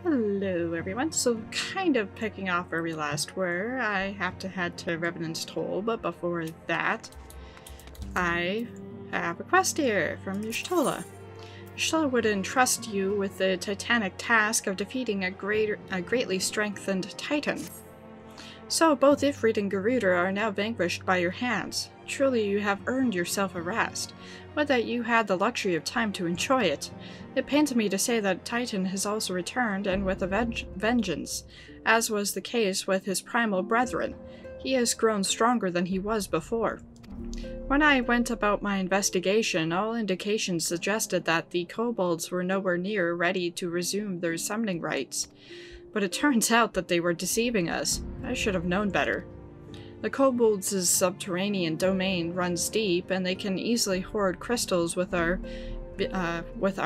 Hello everyone, so kind of picking off where we last were, I have to head to Revenant's Toll, but before that, I have a quest here from Y'shtola. Y'shtola would entrust you with the titanic task of defeating a greatly strengthened titan. So both Ifrit and Garuda are now vanquished by your hands. Truly you have earned yourself a rest. Would that you had the luxury of time to enjoy it. It pains me to say that Titan has also returned, and with a vengeance, as was the case with his primal brethren. He has grown stronger than he was before. When I went about my investigation, all indications suggested that the kobolds were nowhere near ready to resume their summoning rites. But it turns out that they were deceiving us. I should have known better. The kobolds' subterranean domain runs deep, and they can easily hoard crystals with our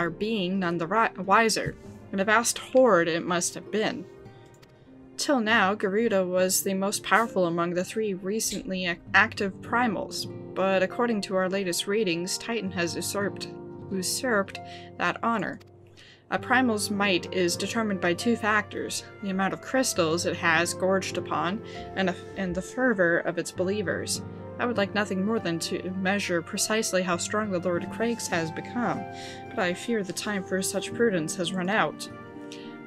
being none the wiser. And a vast hoard it must have been. Till now, Garuda was the most powerful among the three recently active primals, but according to our latest readings, Titan has usurped that honor. A primal's might is determined by two factors: the amount of crystals it has gorged upon, and the fervor of its believers. I would like nothing more than to measure precisely how strong the Lord Craigs has become, but I fear the time for such prudence has run out.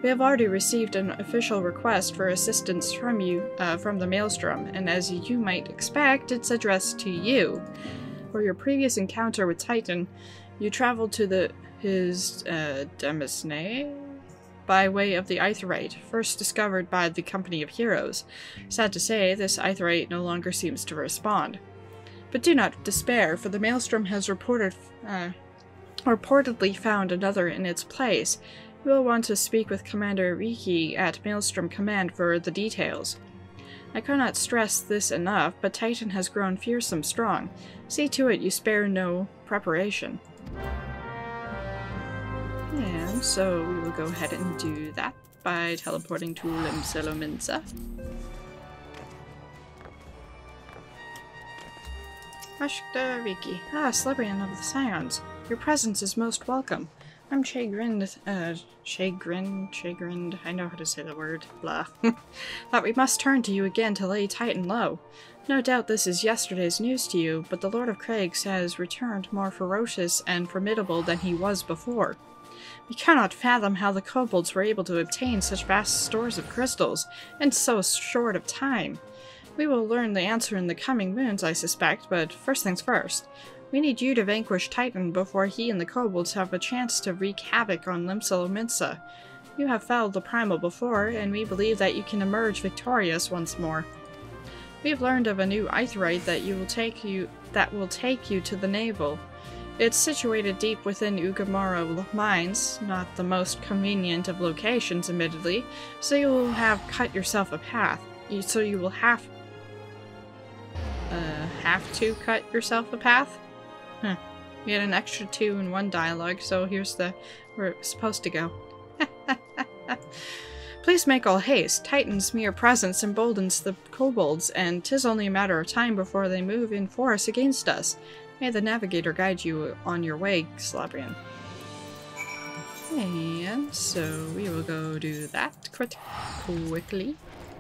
We have already received an official request for assistance from you, from the Maelstrom, and as you might expect, it's addressed to you. For your previous encounter with Titan, you traveled to his Demisne by way of the Aetheryte, first discovered by the Company of Heroes. Sad to say, this Aetheryte no longer seems to respond. But do not despair, for the Maelstrom has reportedly found another in its place. You will want to speak with Commander Riki at Maelstrom Command for the details. I cannot stress this enough, but Titan has grown fearsome strong. See to it you spare no preparation. And so we will go ahead and do that by teleporting to Limsa. Ashkta Riki. Ah, Celebrian of the Scions. Your presence is most welcome. I'm chagrined, I know how to say the word, blah. Thought we must turn to you again to lay Titan low. No doubt this is yesterday's news to you, but the Lord of Craigs has returned more ferocious and formidable than he was before. We cannot fathom how the kobolds were able to obtain such vast stores of crystals in so short of time. We will learn the answer in the coming moons, I suspect, but first things first. We need you to vanquish Titan before he and the kobolds have a chance to wreak havoc on Limsa. You have felled the primal before, and we believe that you can emerge victorious once more. We have learned of a new Aetheryte that will take you to the navel. It's situated deep within Ugamaro mines, not the most convenient of locations, admittedly, so you will have cut yourself a path. So you will have to cut yourself a path? Huh. We had an extra 2 in one dialogue, so here's where it's supposed to go. Please make all haste. Titan's mere presence emboldens the kobolds, and 'tis only a matter of time before they move in force against us. May the navigator guide you on your way, Celebrian. And so we will go do that quickly.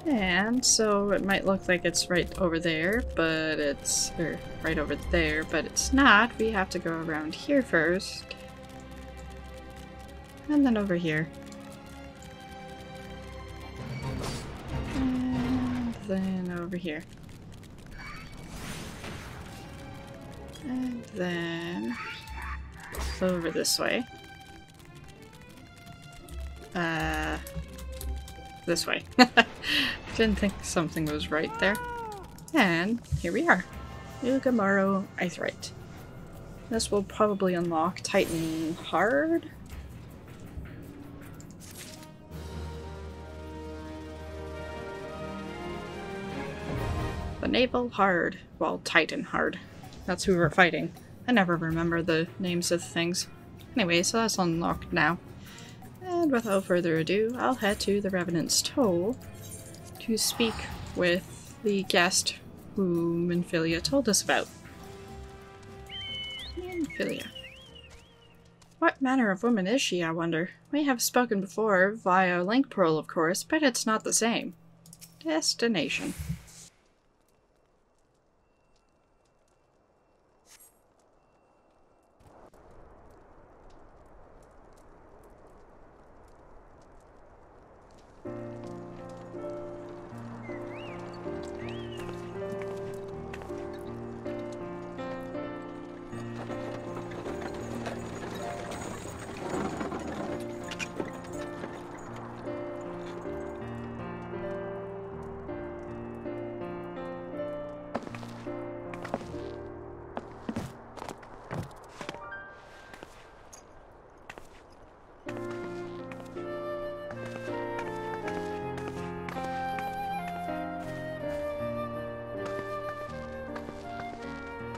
And so it might look like it's right over there, but it's right over there, but it's not. We have to go around here first. And then over here. And then over here. And then over this way. This way. Didn't think something was right there. And here we are. Ugamaro Aetheryte. This will probably unlock Titan hard. The naval hard. Well, Titan hard. That's who we're fighting. I never remember the names of things. Anyway, so that's unlocked now. And without further ado, I'll head to the Revenant's Toll to speak with the guest who Minfilia told us about. Minfilia. What manner of woman is she, I wonder? We have spoken before, via link pearl, of course, but it's not the same. Destination.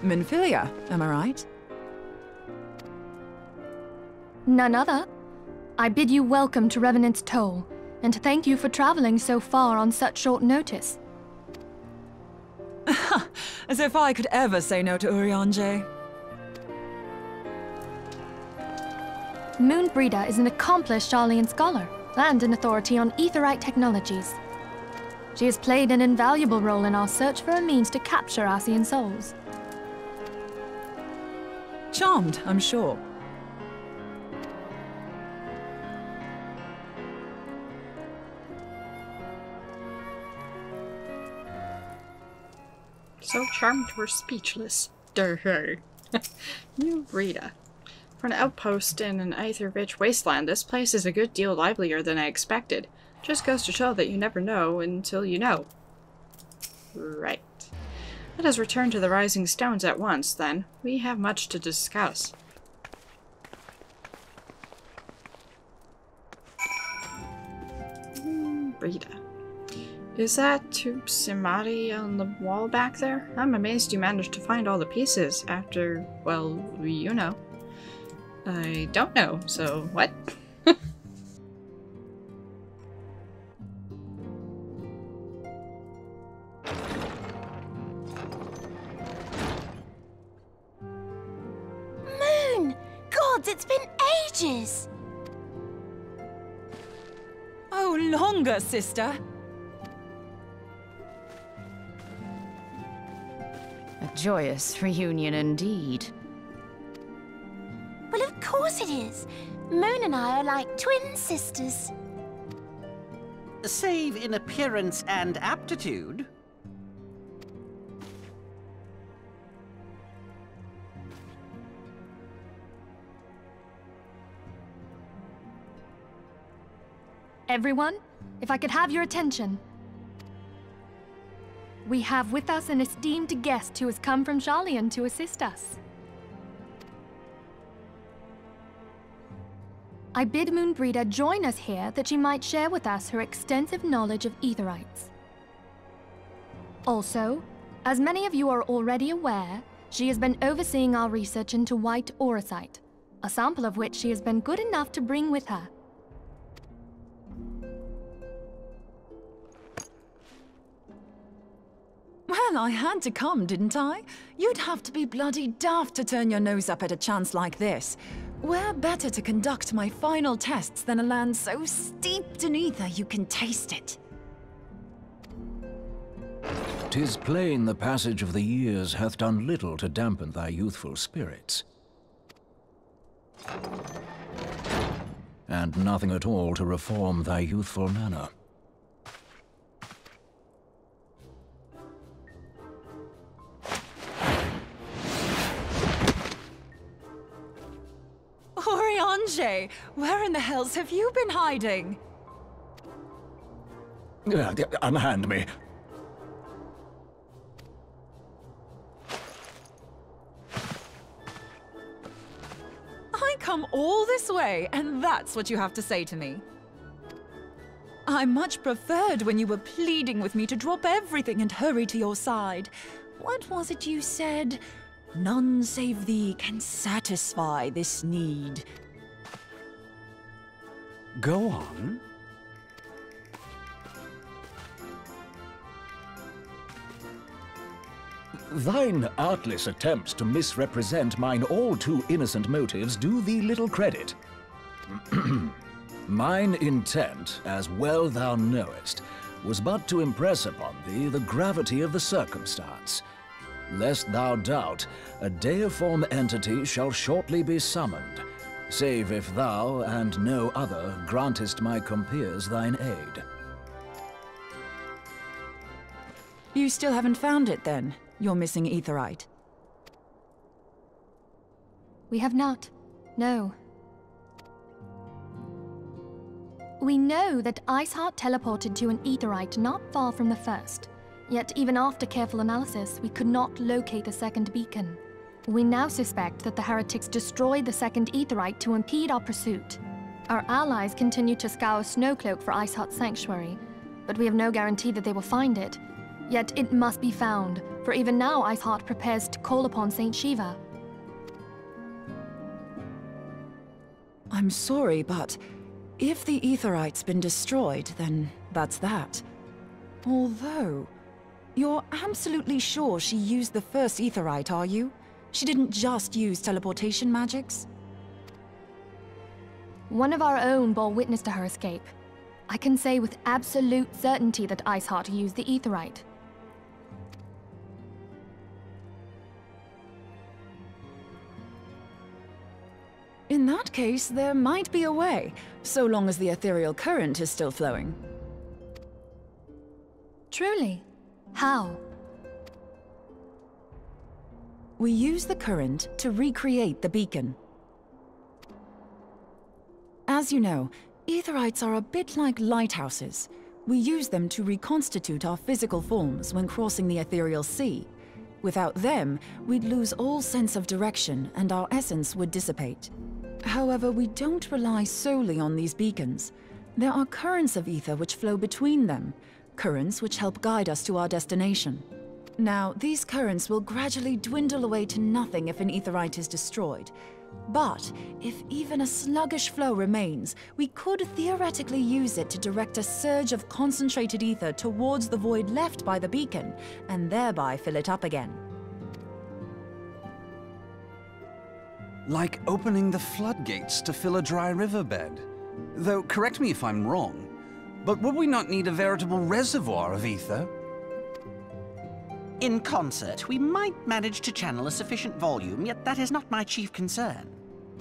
Minfilia, am I right? None other. I bid you welcome to Revenant's Toll, and thank you for traveling so far on such short notice. As if I could ever say no to Urianger. Moonbreeder is an accomplished Sharlayan scholar, and an authority on aetheryte technologies. She has played an invaluable role in our search for a means to capture Ascian souls. Charmed, I'm sure. So charmed we're speechless. Durr. New Rita. For an outpost in an aether-rich wasteland, this place is a good deal livelier than I expected. Just goes to show that you never know until you know. Right. Let us return to the Rising Stones at once, then. We have much to discuss. Rita. Is that Tube Simari on the wall back there? I'm amazed you managed to find all the pieces after, well, you know. I don't know, so what? Moon! Gods, it's been ages! Oh, longer, sister. A joyous reunion indeed. Well, of course it is. Moon and I are like twin sisters. Save in appearance and aptitude. Everyone, if I could have your attention. We have with us an esteemed guest who has come from Sharlayan to assist us. I bid Moonbreeder join us here that she might share with us her extensive knowledge of aetherites. Also, as many of you are already aware, she has been overseeing our research into white auracite, a sample of which she has been good enough to bring with her. Well, I had to come, didn't I? You'd have to be bloody daft to turn your nose up at a chance like this. Where better to conduct my final tests than a land so steeped in ether you can taste it? 'Tis plain the passage of the years hath done little to dampen thy youthful spirits. And nothing at all to reform thy youthful manner. Urianger, where in the hells have you been hiding? Unhand me. I come all this way, and that's what you have to say to me. I much preferred when you were pleading with me to drop everything and hurry to your side. What was it you said? None save thee can satisfy this need. Go on. Thine artless attempts to misrepresent mine all too innocent motives do thee little credit. Mine intent, as well thou knowest, was but to impress upon thee the gravity of the circumstance. Lest thou doubt, a deiform entity shall shortly be summoned, save if thou and no other grantest my compeers thine aid. You still haven't found it, then? Your missing aetheryte? We have not. No. We know that Iceheart teleported to an aetheryte not far from the first. Yet even after careful analysis, we could not locate the second beacon. We now suspect that the heretics destroyed the second aetheryte to impede our pursuit. Our allies continue to scour Snowcloak for Iceheart's sanctuary, but we have no guarantee that they will find it. Yet it must be found, for even now Iceheart prepares to call upon Saint Shiva. I'm sorry, but if the aetheryte's been destroyed, then that's that. Although, you're absolutely sure she used the first aetheryte, are you? She didn't just use teleportation magics? One of our own bore witness to her escape. I can say with absolute certainty that Iceheart used the aetheryte. In that case, there might be a way, so long as the ethereal current is still flowing. Truly? How? We use the current to recreate the beacon. As you know, aetherites are a bit like lighthouses. We use them to reconstitute our physical forms when crossing the ethereal sea. Without them, we'd lose all sense of direction and our essence would dissipate. However, we don't rely solely on these beacons. There are currents of ether which flow between them, currents which help guide us to our destination. Now, these currents will gradually dwindle away to nothing if an aetherite is destroyed. But if even a sluggish flow remains, we could theoretically use it to direct a surge of concentrated ether towards the void left by the beacon, and thereby fill it up again. Like opening the floodgates to fill a dry riverbed. Though, correct me if I'm wrong, but would we not need a veritable reservoir of ether? In concert, we might manage to channel a sufficient volume, yet that is not my chief concern.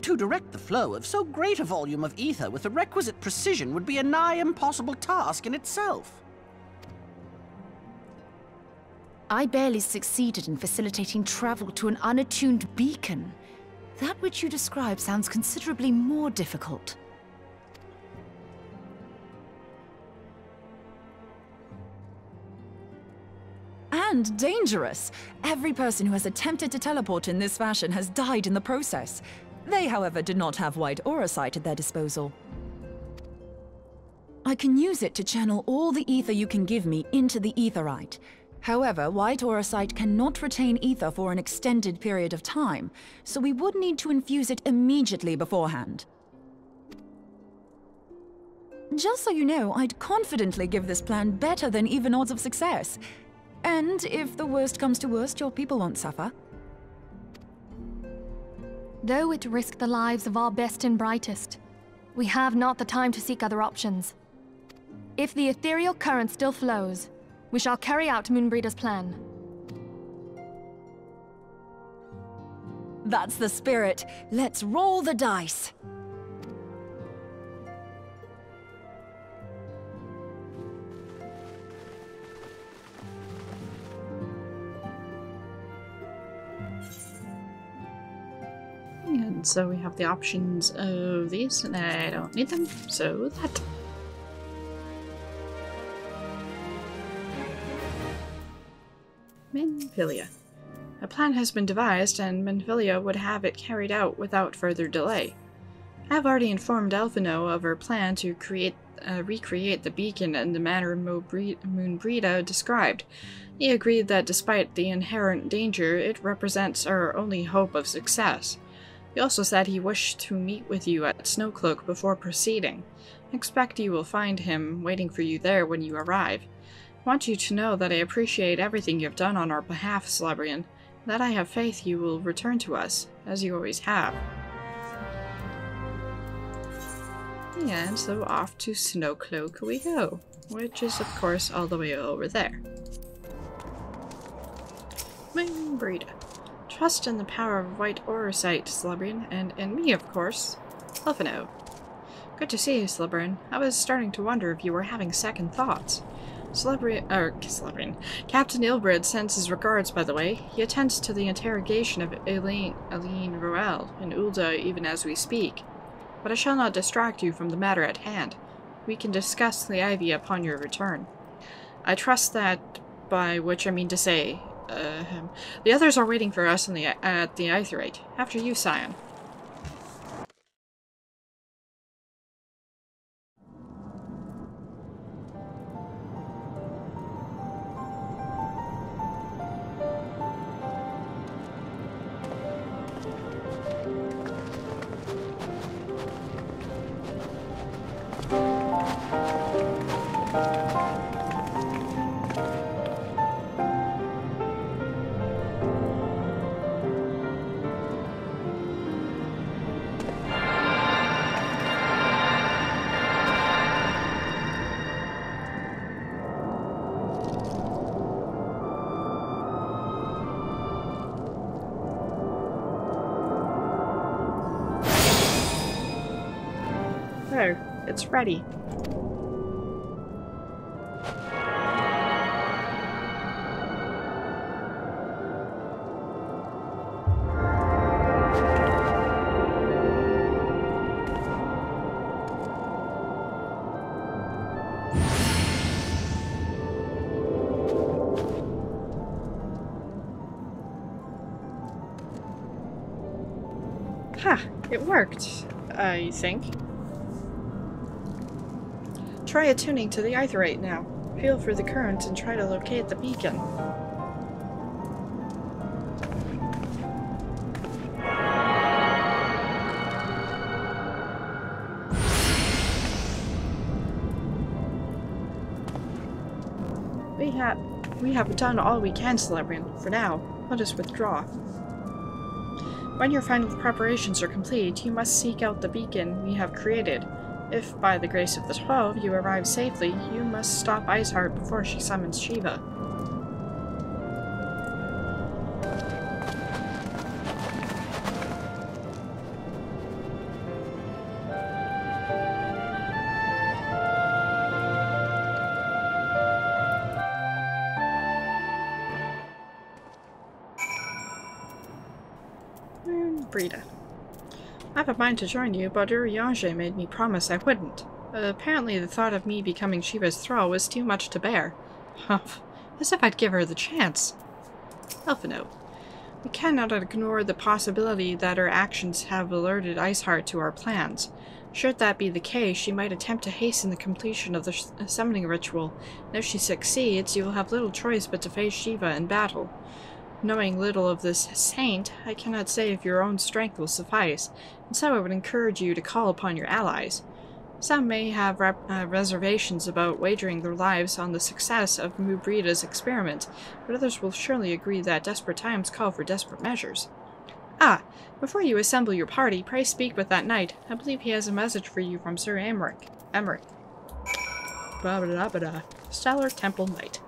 To direct the flow of so great a volume of ether with the requisite precision would be a nigh impossible task in itself. I barely succeeded in facilitating travel to an unattuned beacon. That which you describe sounds considerably more difficult. And dangerous. Every person who has attempted to teleport in this fashion has died in the process. They, however, did not have white auracite at their disposal. I can use it to channel all the ether you can give me into the aetherite. However, white auracite cannot retain ether for an extended period of time, so we would need to infuse it immediately beforehand. Just so you know, I'd confidently give this plan better than even odds of success. And if the worst comes to worst, your people won't suffer. Though it risk the lives of our best and brightest, we have not the time to seek other options. If the ethereal current still flows, we shall carry out Moonbreeder's plan. That's the spirit. Let's roll the dice. And so we have the options of these, and I don't need them, so that. Minfilia. A plan has been devised, and Minfilia would have it carried out without further delay. I have already informed Alphino of her plan to recreate the beacon in the manner Moonbreeda described. He agreed that despite the inherent danger, it represents our only hope of success. He also said he wished to meet with you at Snowcloak before proceeding. Expect you will find him waiting for you there when you arrive. want you to know that I appreciate everything you've done on our behalf, Celebrian, and that I have faith you will return to us, as you always have. And so off to Snowcloak we go, which is of course all the way over there. Brita. Trust in the power of White Auracite, Celebrian, and in me, of course. Elphino. Good to see you, Celebrian. I was starting to wonder if you were having second thoughts. Celebrian. Captain Ilbrid sends his regards, by the way. He attends to the interrogation of Eileen Roel in Ul'dah even as we speak. But I shall not distract you from the matter at hand. We can discuss the Ivy upon your return. I trust that, by which I mean to say, the others are waiting for us at the Aetheryte. After you, Scion. There, it's ready. Ha! It worked, I think. Try attuning to the Aetheryte now. Feel for the current and try to locate the beacon. We have done all we can, Celebrian. For now, let us withdraw. When your final preparations are complete, you must seek out the beacon we have created. If, by the grace of the 12, you arrive safely, you must stop Iceheart before she summons Shiva. Brita. I have a mind to join you, but Urianger made me promise I wouldn't. Apparently the thought of me becoming Shiva's thrall was too much to bear. Humph. As if I'd give her the chance. Elphino. We cannot ignore the possibility that her actions have alerted Iceheart to our plans. Should that be the case, she might attempt to hasten the completion of the summoning ritual, and if she succeeds, you will have little choice but to face Shiva in battle. Knowing little of this saint, I cannot say if your own strength will suffice, and so I would encourage you to call upon your allies. Some may have reservations about wagering their lives on the success of Mubrita's experiment, but others will surely agree that desperate times call for desperate measures. Ah, before you assemble your party, pray speak with that knight. I believe he has a message for you from Sir Emmerich. Blah blah blah blah. Stellar Temple Knight.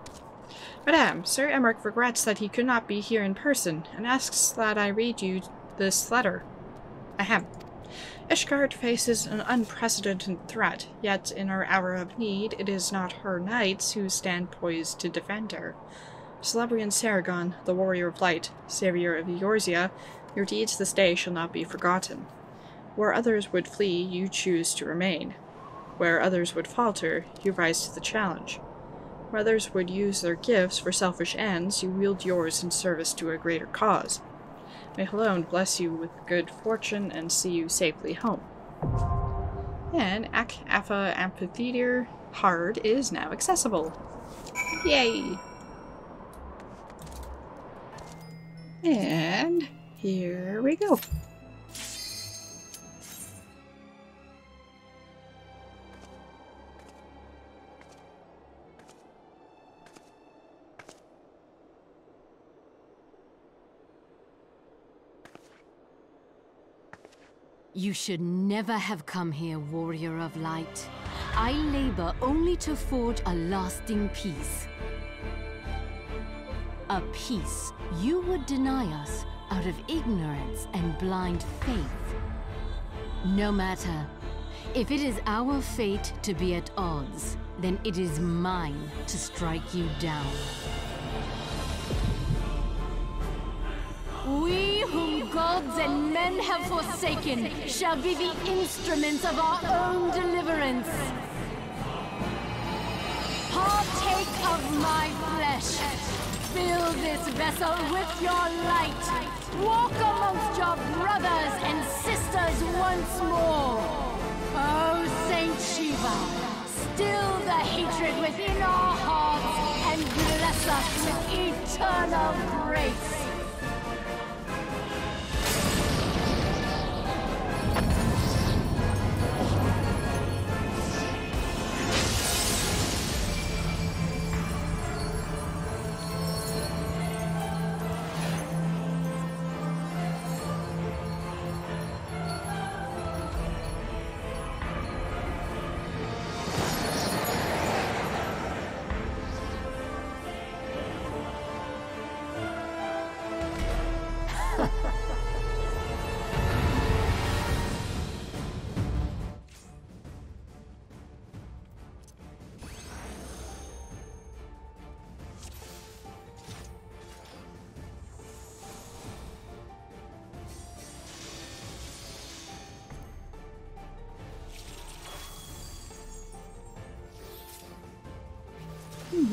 Madame, Sir Emmerich regrets that he could not be here in person, and asks that I read you this letter. Ahem. Ishgard faces an unprecedented threat, yet in our hour of need, it is not her knights who stand poised to defend her. Celebrian Saragon, the warrior of light, savior of Eorzea, your deeds this day shall not be forgotten. Where others would flee, you choose to remain. Where others would falter, you rise to the challenge. Where others would use their gifts for selfish ends, you wield yours in service to a greater cause. May Halone bless you with good fortune and see you safely home. And Ak-Afa Amphitheater Hard is now accessible. Yay! And here we go. You should never have come here, Warrior of Light. I labor only to forge a lasting peace. A peace you would deny us out of ignorance and blind faith. No matter. If it is our fate to be at odds, then it is mine to strike you down. We whom gods and men have forsaken shall be the instruments of our own deliverance. Partake of my flesh. Fill this vessel with your light. Walk amongst your brothers and sisters once more. Oh, Saint Shiva, still the hatred within our hearts and bless us with eternal grace.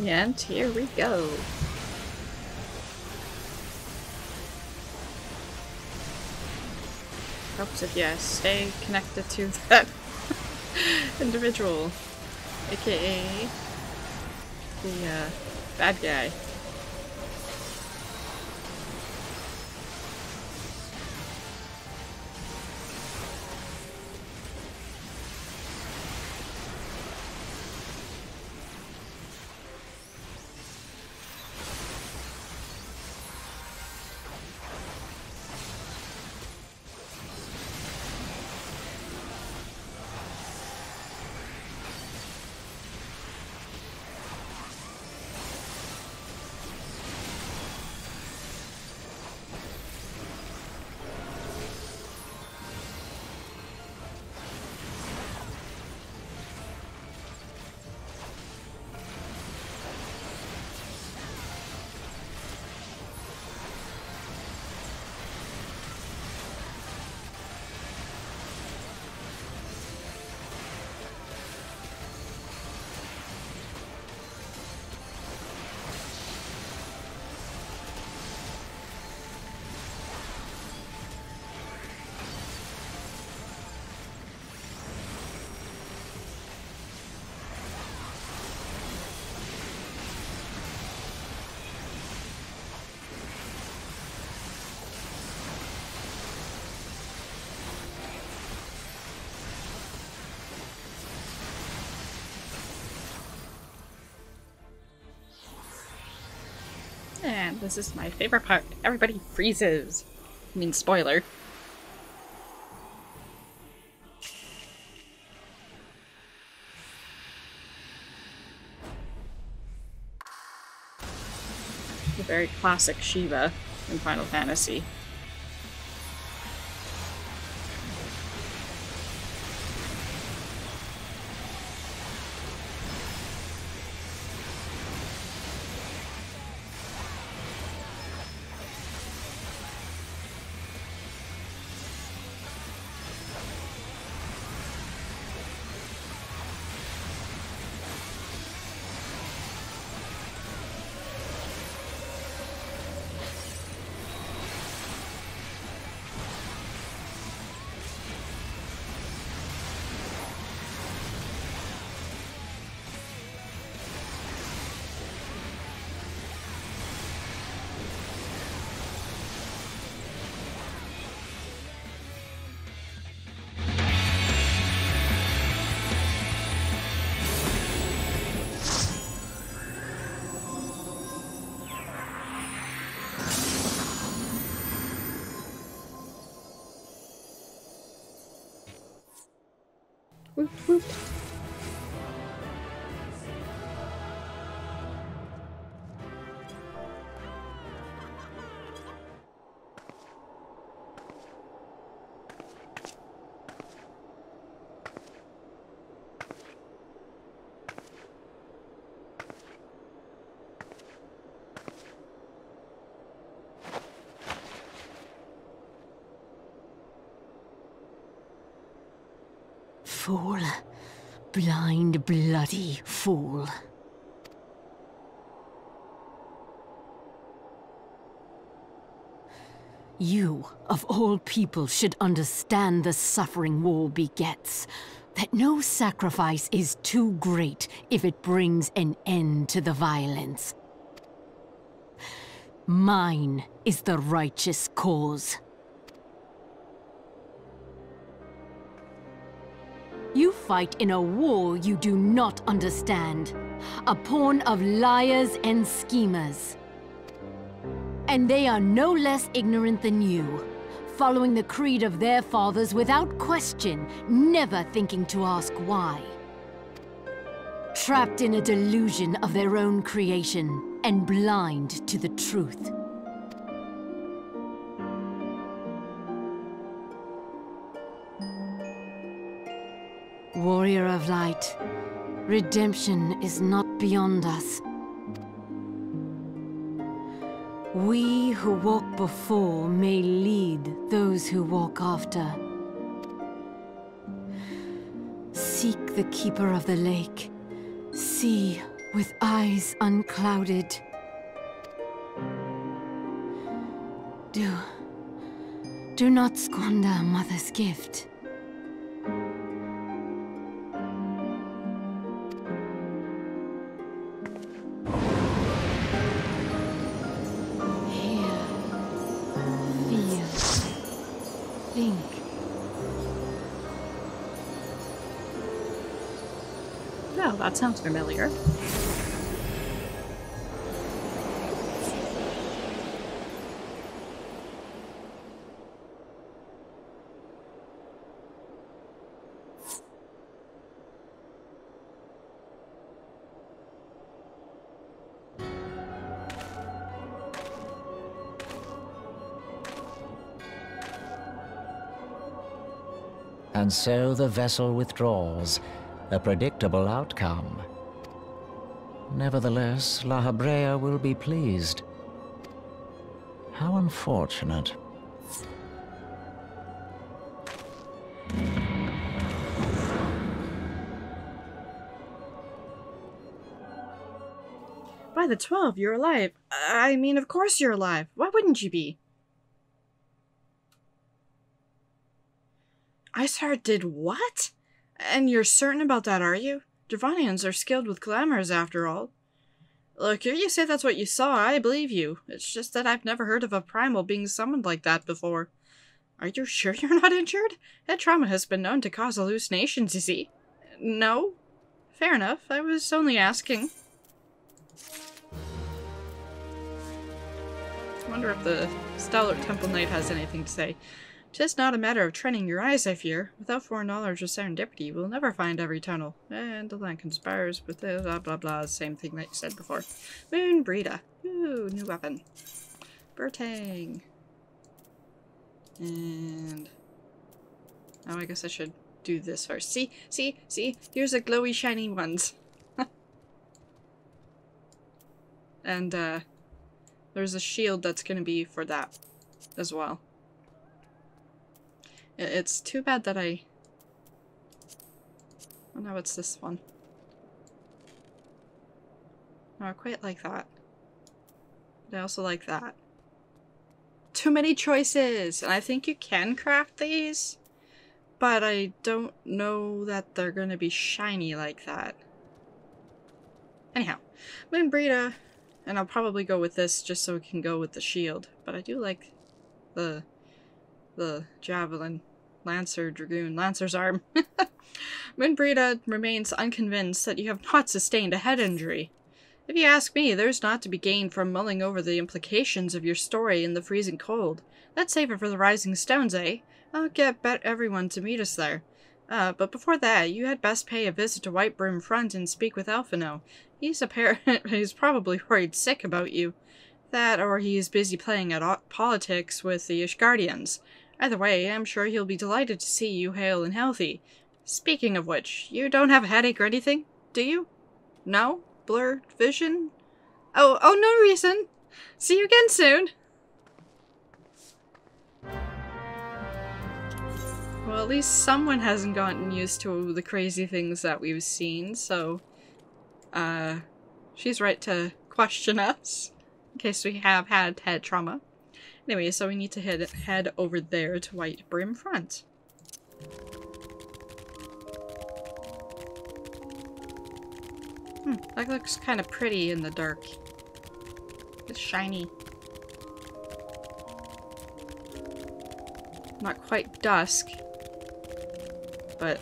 And here we go. Helps if you stay connected to that individual, aka the bad guy. And this is my favorite part. Everybody freezes. I mean, spoiler. The very classic Shiva in Final Fantasy. Whoop, whoop. Fool. Blind, bloody fool. You, of all people, should understand the suffering war begets. That no sacrifice is too great if it brings an end to the violence. Mine is the righteous cause. You fight in a war you do not understand. A pawn of liars and schemers. And they are no less ignorant than you, following the creed of their fathers without question, never thinking to ask why. Trapped in a delusion of their own creation, and blind to the truth. Warrior of Light, redemption is not beyond us. We who walk before may lead those who walk after. Seek the Keeper of the Lake. See with eyes unclouded. Do not squander Mother's gift. Oh, that sounds familiar. And so the vessel withdraws, a predictable outcome. Nevertheless, La Habrea will be pleased. How unfortunate. By the 12, you're alive. I mean, of course you're alive. Why wouldn't you be? Iceheart did what? And you're certain about that, are you? Dravanians are skilled with glamours, after all. Look, if you say that's what you saw, I believe you. It's just that I've never heard of a primal being summoned like that before. Are you sure you're not injured? Head trauma has been known to cause hallucinations, you see. No? Fair enough. I was only asking. I wonder if the Stalwart Temple Knight has anything to say. 'Tis not a matter of training your eyes, I fear. Without foreknowledge or serendipity, we'll never find every tunnel. And the land conspires with the blah blah blah, same thing that you said before. Moon Brita. Ooh, new weapon. Bertang. And... oh, I guess I should do this first. See? Here's the glowy, shiny ones. And, there's a shield that's gonna be for that as well. It's too bad that oh no, it's this one. Oh, I quite like that. But I also like that. Too many choices! And I think you can craft these, but I don't know that they're gonna be shiny like that. Anyhow, Moon Brita, and I'll probably go with this just so it can go with the shield. But I do like the javelin. Lancer, Dragoon, Lancer's arm. Moon Brita remains unconvinced that you have not sustained a head injury. If you ask me, there's not to be gained from mulling over the implications of your story in the freezing cold. Let's save it for the Rising Stones, eh? I'll bet everyone to meet us there. But before that, you had best pay a visit to Whitebrim Front and speak with Elfino. He's probably worried sick about you. That, or he's busy playing at politics with the Ishgardians. Either way, I'm sure he'll be delighted to see you hale and healthy. Speaking of which, you don't have a headache or anything, do you? No? Blurred vision? Oh, no reason. See you again soon. Well, at least someone hasn't gotten used to the crazy things that we've seen, so she's right to question us, in case we have had head trauma. Anyway, so we need to head over there to Whitebrim Front. That looks kind of pretty in the dark. It's shiny. Not quite dusk. But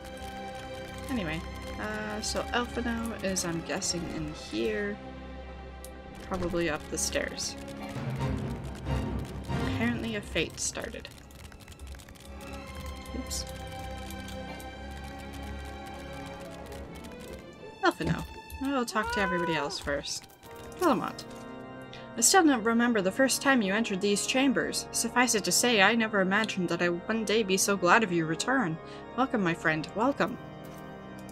anyway, so Elfino is, I'm guessing, in here. Probably up the stairs. Apparently a fate started. Oops. Elfino. I'll talk to everybody else first. Guillemot. I still don't remember the first time you entered these chambers. Suffice it to say, I never imagined that I would one day be so glad of your return. Welcome, my friend. Welcome.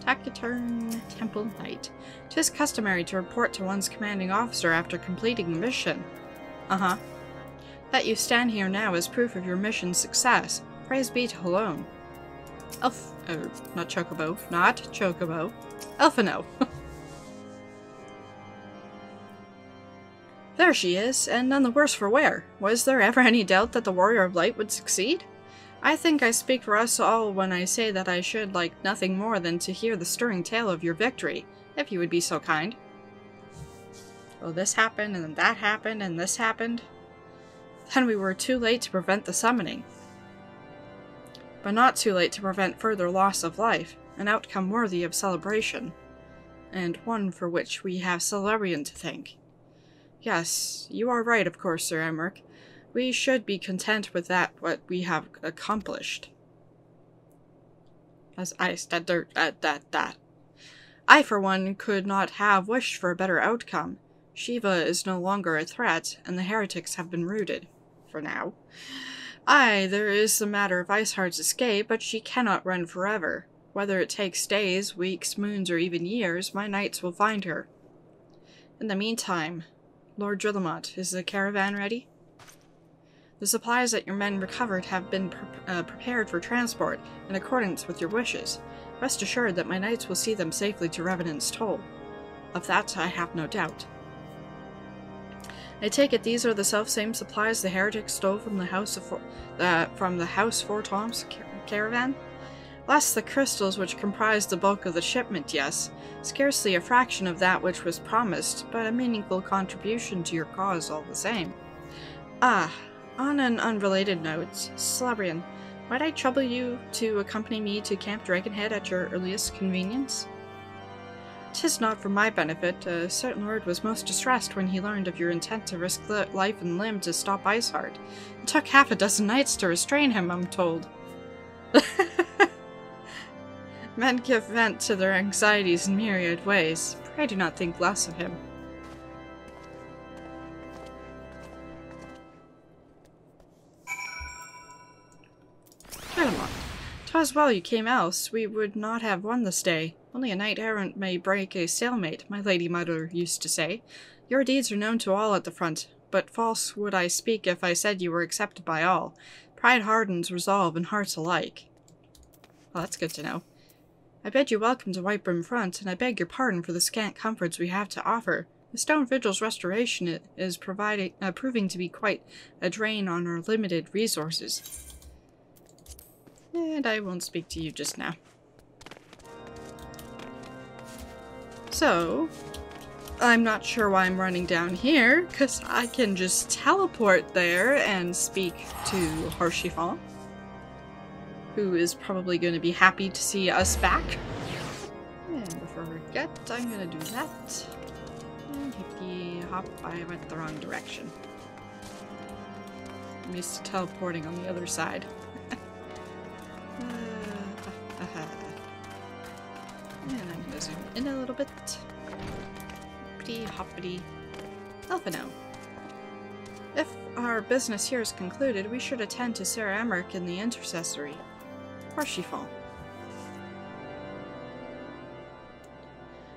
Taciturn Temple Knight. 'Tis customary to report to one's commanding officer after completing a mission. Uh-huh. That you stand here now is proof of your mission's success. Praise be to Halone. Not Chocobo. Not Chocobo. Elfino. There she is, and none the worse for wear. Was there ever any doubt that the Warrior of Light would succeed? I think I speak for us all when I say that I should like nothing more than to hear the stirring tale of your victory, if you would be so kind. Well, this happened, and then that happened, and this happened. Then we were too late to prevent the summoning. But not too late to prevent further loss of life, an outcome worthy of celebration, and one for which we have Solarian to thank. Yes, you are right, of course, Sir Emmerich. We should be content with what we have accomplished. As I said that. I, for one, could not have wished for a better outcome. Shiva is no longer a threat, and the heretics have been routed. For now. Aye, there is the matter of Iceheart's escape, but she cannot run forever. Whether it takes days, weeks, moons, or even years, my knights will find her. In the meantime, Lord Guillemot, is the caravan ready? The supplies that your men recovered have been prepared for transport, in accordance with your wishes. Rest assured that my knights will see them safely to Revenant's Toll. Of that I have no doubt. I take it these are the self-same supplies the heretics stole from the House Four Toms caravan? Less the crystals which comprised the bulk of the shipment, yes. Scarcely a fraction of that which was promised, but a meaningful contribution to your cause all the same. Ah, on an unrelated note, Solarian, might I trouble you to accompany me to Camp Dragonhead at your earliest convenience? 'Tis not for my benefit. A certain lord was most distressed when he learned of your intent to risk life and limb to stop Iceheart. It took half a dozen knights to restrain him, I'm told. Men give vent to their anxieties in myriad ways. Pray do not think less of him. Guillemot, 'twas well you came, else we would not have won this day. Only a knight-errant may break a stalemate, my lady mother used to say. Your deeds are known to all at the front, but false would I speak if I said you were accepted by all. Pride hardens resolve and hearts alike. Well, that's good to know. I bid you welcome to Whitebrim Front, and I beg your pardon for the scant comforts we have to offer. The Stone Vigil's restoration is proving to be quite a drain on our limited resources. And I won't speak to you just now. So, I'm not sure why I'm running down here, because I can just teleport there and speak to Haurchefant, who is probably going to be happy to see us back. And before I forget, I'm going to do that. And hippy hop, I went the wrong direction. I'm used to teleporting on the other side. zoom in a little bit. Hoppity hoppity. Elfino. If our business here is concluded, we should attend to Sir Emmerich in the intercessory. Parsifal.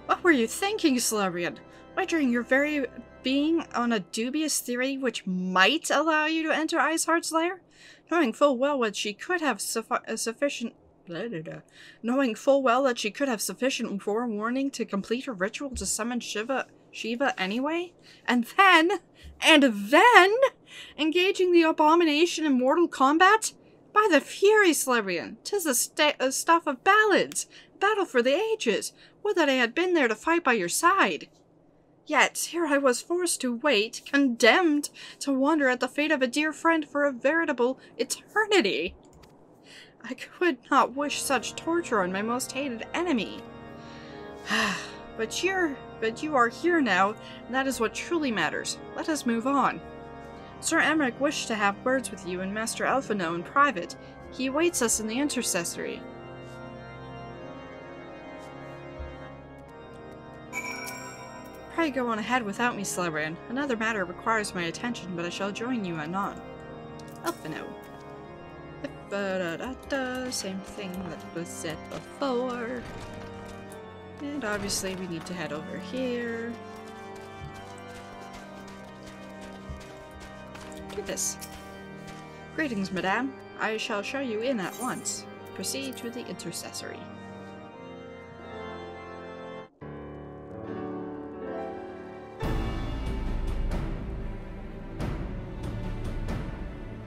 What were you thinking, Celebrian? Wagering your very being on a dubious theory which might allow you to enter Iceheart's lair? Knowing full well that she could have sufficient forewarning to complete her ritual to summon Shiva anyway? And then engaging the abomination in mortal combat? By the fury, Celebrian, 'tis the stuff of ballads, battle for the ages. Would that I had been there to fight by your side. Yet here I was forced to wait, condemned to wonder at the fate of a dear friend for a veritable eternity. I could not wish such torture on my most hated enemy. But you are here now, and that is what truly matters. Let us move on. Sir Emmerich wished to have words with you and Master Elfino in private. He awaits us in the intercessory. Pray go on ahead without me, Celebrian. Another matter requires my attention, but I shall join you anon. Elfino. Same thing that was said before. And obviously we need to head over here. Do this. Greetings, madame. I shall show you in at once. Proceed to the intercessory.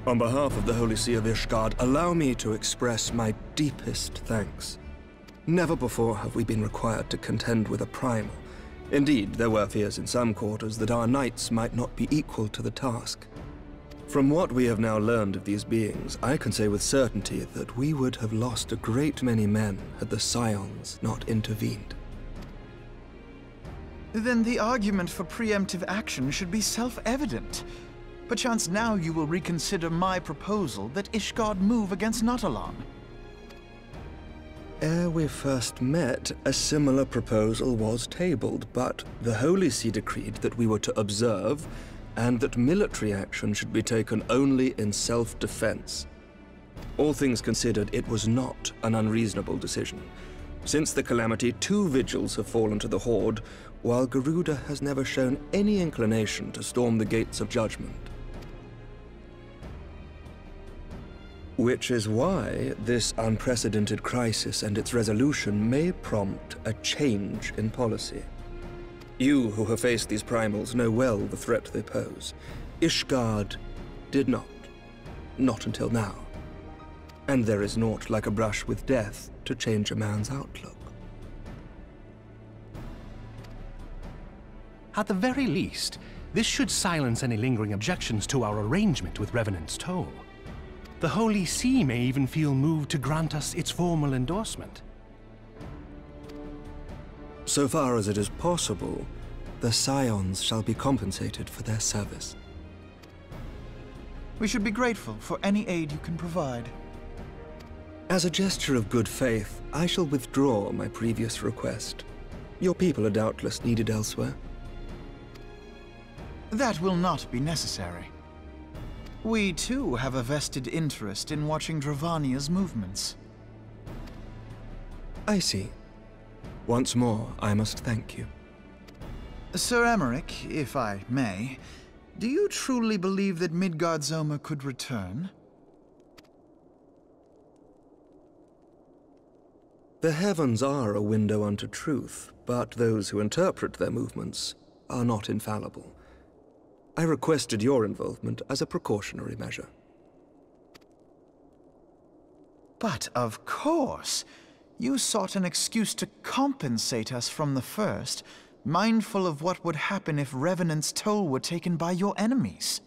On behalf of the Holy See of Ishgard, allow me to express my deepest thanks. Never before have we been required to contend with a primal. Indeed, there were fears in some quarters that our knights might not be equal to the task. From what we have now learned of these beings, I can say with certainty that we would have lost a great many men had the Scions not intervened. Then the argument for preemptive action should be self-evident. Perchance now you will reconsider my proposal that Ishgard move against Nautalon. Ere we first met, a similar proposal was tabled, but the Holy See decreed that we were to observe, and that military action should be taken only in self-defense. All things considered, it was not an unreasonable decision. Since the calamity, 2 vigils have fallen to the Horde, while Garuda has never shown any inclination to storm the gates of judgment. Which is why this unprecedented crisis and its resolution may prompt a change in policy. You who have faced these primals know well the threat they pose. Ishgard did not. Not until now. And there is naught like a brush with death to change a man's outlook. At the very least, this should silence any lingering objections to our arrangement with Revenant's Toll. The Holy See may even feel moved to grant us its formal endorsement. So far as it is possible, the Scions shall be compensated for their service. We should be grateful for any aid you can provide. As a gesture of good faith, I shall withdraw my previous request. Your people are doubtless needed elsewhere. That will not be necessary. We, too, have a vested interest in watching Dravania's movements. I see. Once more, I must thank you. Sir Emmerich, if I may, do you truly believe that Midgardsormr could return? The heavens are a window unto truth, but those who interpret their movements are not infallible. I requested your involvement as a precautionary measure. But of course, you sought an excuse to compensate us from the first, mindful of what would happen if Revenant's Toll were taken by your enemies.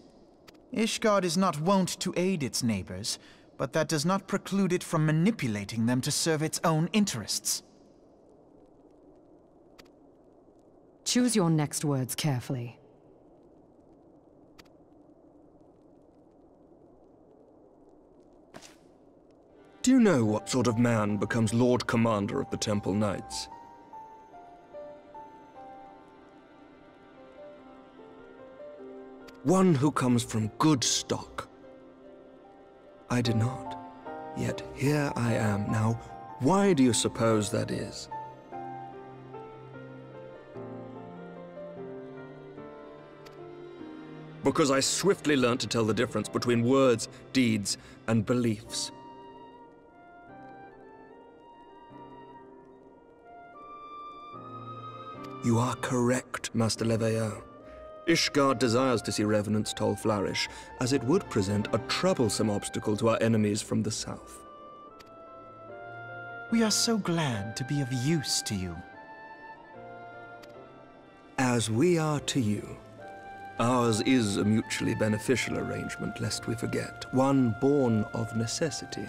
Ishgard is not wont to aid its neighbors, but that does not preclude it from manipulating them to serve its own interests. Choose your next words carefully. Do you know what sort of man becomes Lord Commander of the Temple Knights? One who comes from good stock. I did not. Yet here I am. Now, why do you suppose that is? Because I swiftly learnt to tell the difference between words, deeds, and beliefs. You are correct, Master Leveilleur. Ishgard desires to see Revenant's Toll flourish, as it would present a troublesome obstacle to our enemies from the south. We are so glad to be of use to you. As we are to you. Ours is a mutually beneficial arrangement, lest we forget, one born of necessity.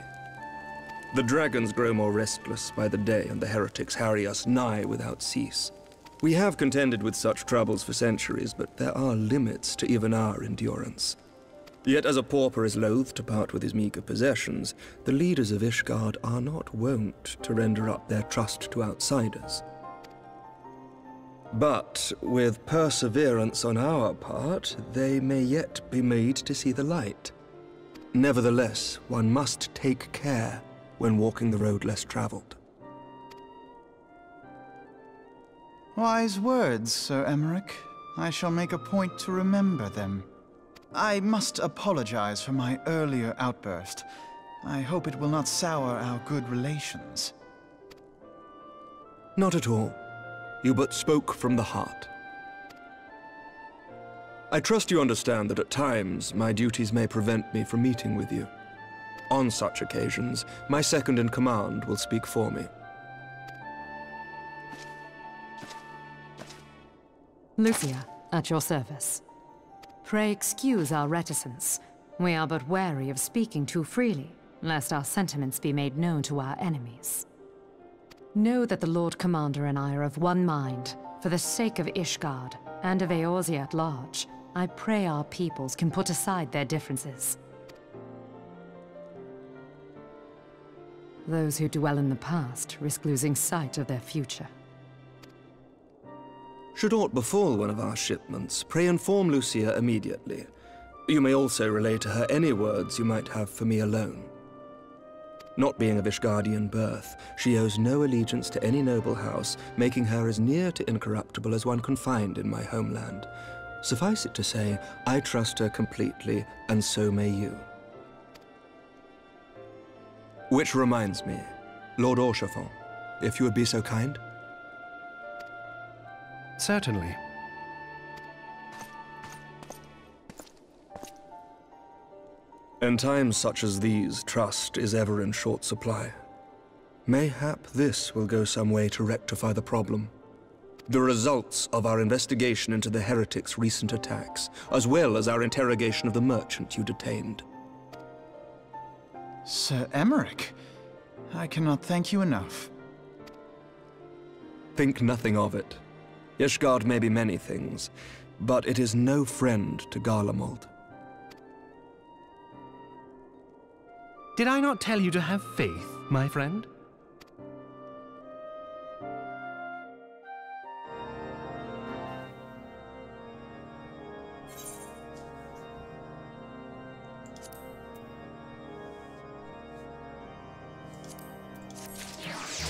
The dragons grow more restless by the day, and the heretics harry us nigh without cease. We have contended with such troubles for centuries, but there are limits to even our endurance. Yet as a pauper is loath to part with his meager possessions, the leaders of Ishgard are not wont to render up their trust to outsiders. But with perseverance on our part, they may yet be made to see the light. Nevertheless, one must take care when walking the road less traveled. Wise words, Sir Emmerich. I shall make a point to remember them. I must apologize for my earlier outburst. I hope it will not sour our good relations. Not at all. You but spoke from the heart. I trust you understand that at times my duties may prevent me from meeting with you. On such occasions, my second-in-command will speak for me. Lucia, at your service. Pray excuse our reticence. We are but wary of speaking too freely, lest our sentiments be made known to our enemies. Know that the Lord Commander and I are of one mind. For the sake of Ishgard, and of Eorzea at large, I pray our peoples can put aside their differences. Those who dwell in the past risk losing sight of their future. Should aught befall one of our shipments, pray inform Lucia immediately. You may also relay to her any words you might have for me alone. Not being of Ishgardian birth, she owes no allegiance to any noble house, making her as near to incorruptible as one can find in my homeland. Suffice it to say, I trust her completely, and so may you. Which reminds me, Lord Orchefort, if you would be so kind. Certainly. In times such as these, trust is ever in short supply. Mayhap this will go some way to rectify the problem. The results of our investigation into the heretics' recent attacks, as well as our interrogation of the merchant you detained. Sir Emmerich, I cannot thank you enough. Think nothing of it. Ishgard may be many things, but it is no friend to Garlemald. Did I not tell you to have faith, my friend?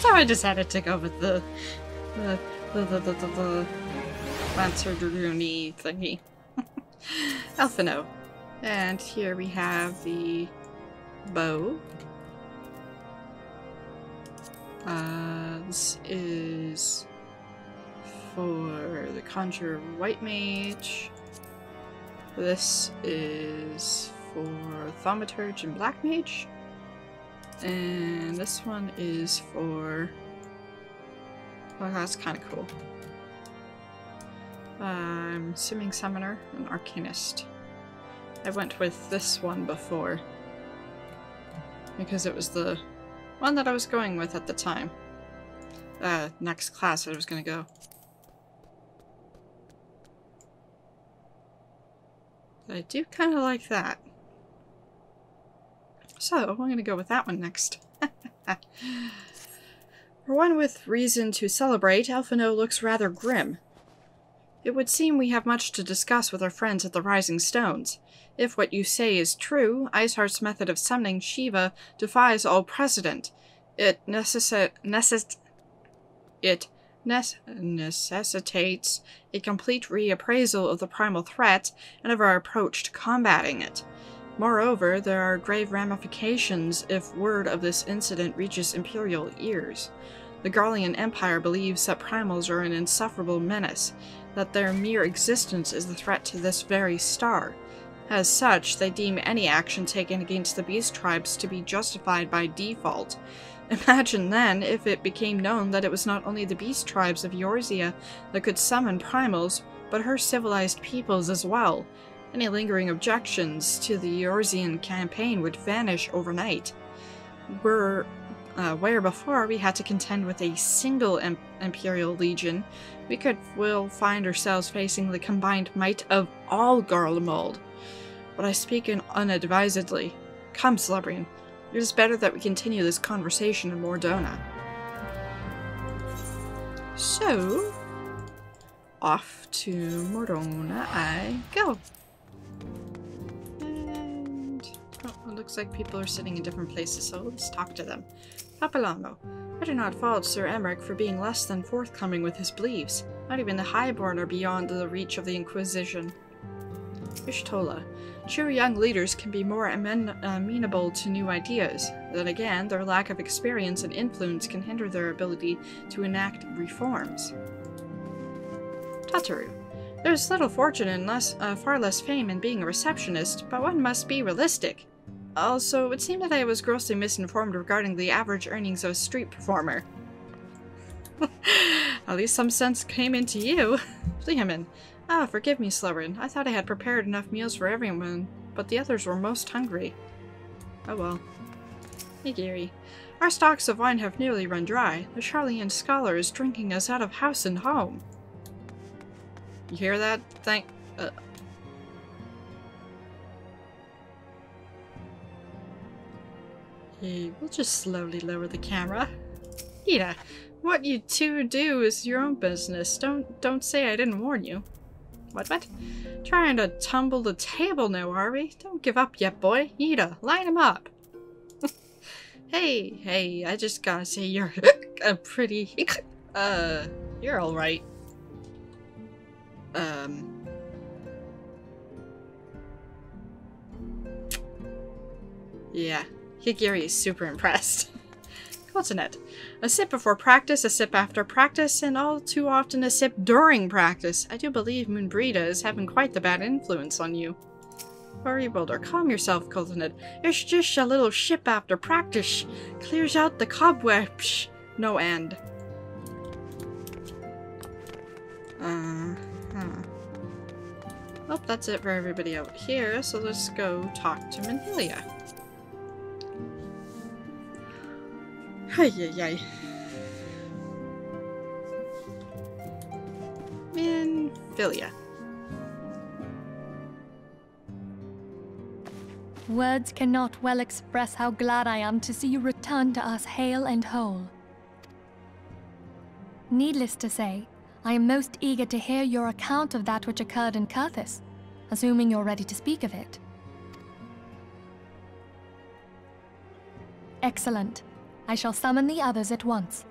So I decided to go with the Lancer Dragoon-y thingy. Alphinaud. And here we have the bow. This is for the Conjurer White Mage. This is for Thaumaturge and Black Mage. And this one is for... oh, that's kind of cool. I'm assuming Summoner and Arcanist. I went with this one before, because it was the one that I was going with at the time. Next class I was gonna go. I do kind of like that. So, I'm gonna go with that one next. For one with reason to celebrate, Alphinaud looks rather grim. It would seem we have much to discuss with our friends at the Rising Stones. If what you say is true, Iceheart's method of summoning Shiva defies all precedent. It necessitates a complete reappraisal of the primal threat and of our approach to combating it. Moreover, there are grave ramifications if word of this incident reaches Imperial ears. The Garlean Empire believes that primals are an insufferable menace, that their mere existence is the threat to this very star. As such, they deem any action taken against the beast tribes to be justified by default. Imagine then if it became known that it was not only the beast tribes of Eorzea that could summon primals, but her civilized peoples as well. Any lingering objections to the Eorzean campaign would vanish overnight. Where before we had to contend with a single Imperial Legion, we could well find ourselves facing the combined might of all Garlemald. But I speak unadvisedly. Come, Celebrian. It is better that we continue this conversation in Mordona. So, off to Mordona I go. And it looks like people are sitting in different places, so let's talk to them. Papillano, I do not fault Sir Emmerich for being less than forthcoming with his beliefs. Not even the Highborn are beyond the reach of the Inquisition. Y'shtola, true young leaders can be more amenable to new ideas. Then again, their lack of experience and influence can hinder their ability to enact reforms. Tataru, there's little fortune and far less fame in being a receptionist, but one must be realistic. Also, it would seem that I was grossly misinformed regarding the average earnings of a street performer. At least some sense came into you. Fleaman. Ah, forgive me, Slurrin. I thought I had prepared enough meals for everyone, but the others were most hungry. Oh well. Hey, Gary. Our stocks of wine have nearly run dry. The Charlian scholar is drinking us out of house and home. You hear that? Hey, we'll just slowly lower the camera. Ida, what you two do is your own business. Don't say I didn't warn you. What? Trying to tumble the table now, are we? Don't give up yet, boy. Ida, line him up. Hey, I just gotta say you're a pretty... you're alright. Yeah, Higiri is super impressed. Continent. A sip before practice, a sip after practice, and all too often a sip during practice. I do believe Moonbreda is having quite the bad influence on you. Worry Boulder, calm yourself, Continent. It's just a little sip after practice. Clears out the cobwebs. No end. Well, that's it for everybody out here, so let's go talk to Minfilia. Ay. Minfilia. Words cannot well express how glad I am to see you return to us hale and whole. Needless to say, I am most eager to hear your account of that which occurred in Kurthis, assuming you're ready to speak of it. Excellent. I shall summon the others at once.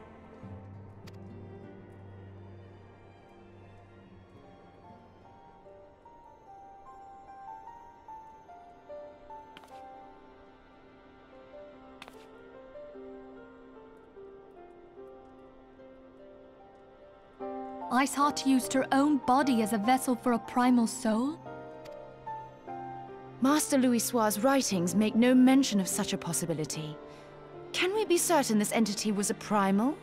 Iceheart used her own body as a vessel for a primal soul? Master Louisoix's writings make no mention of such a possibility. Can we be certain this entity was a primal?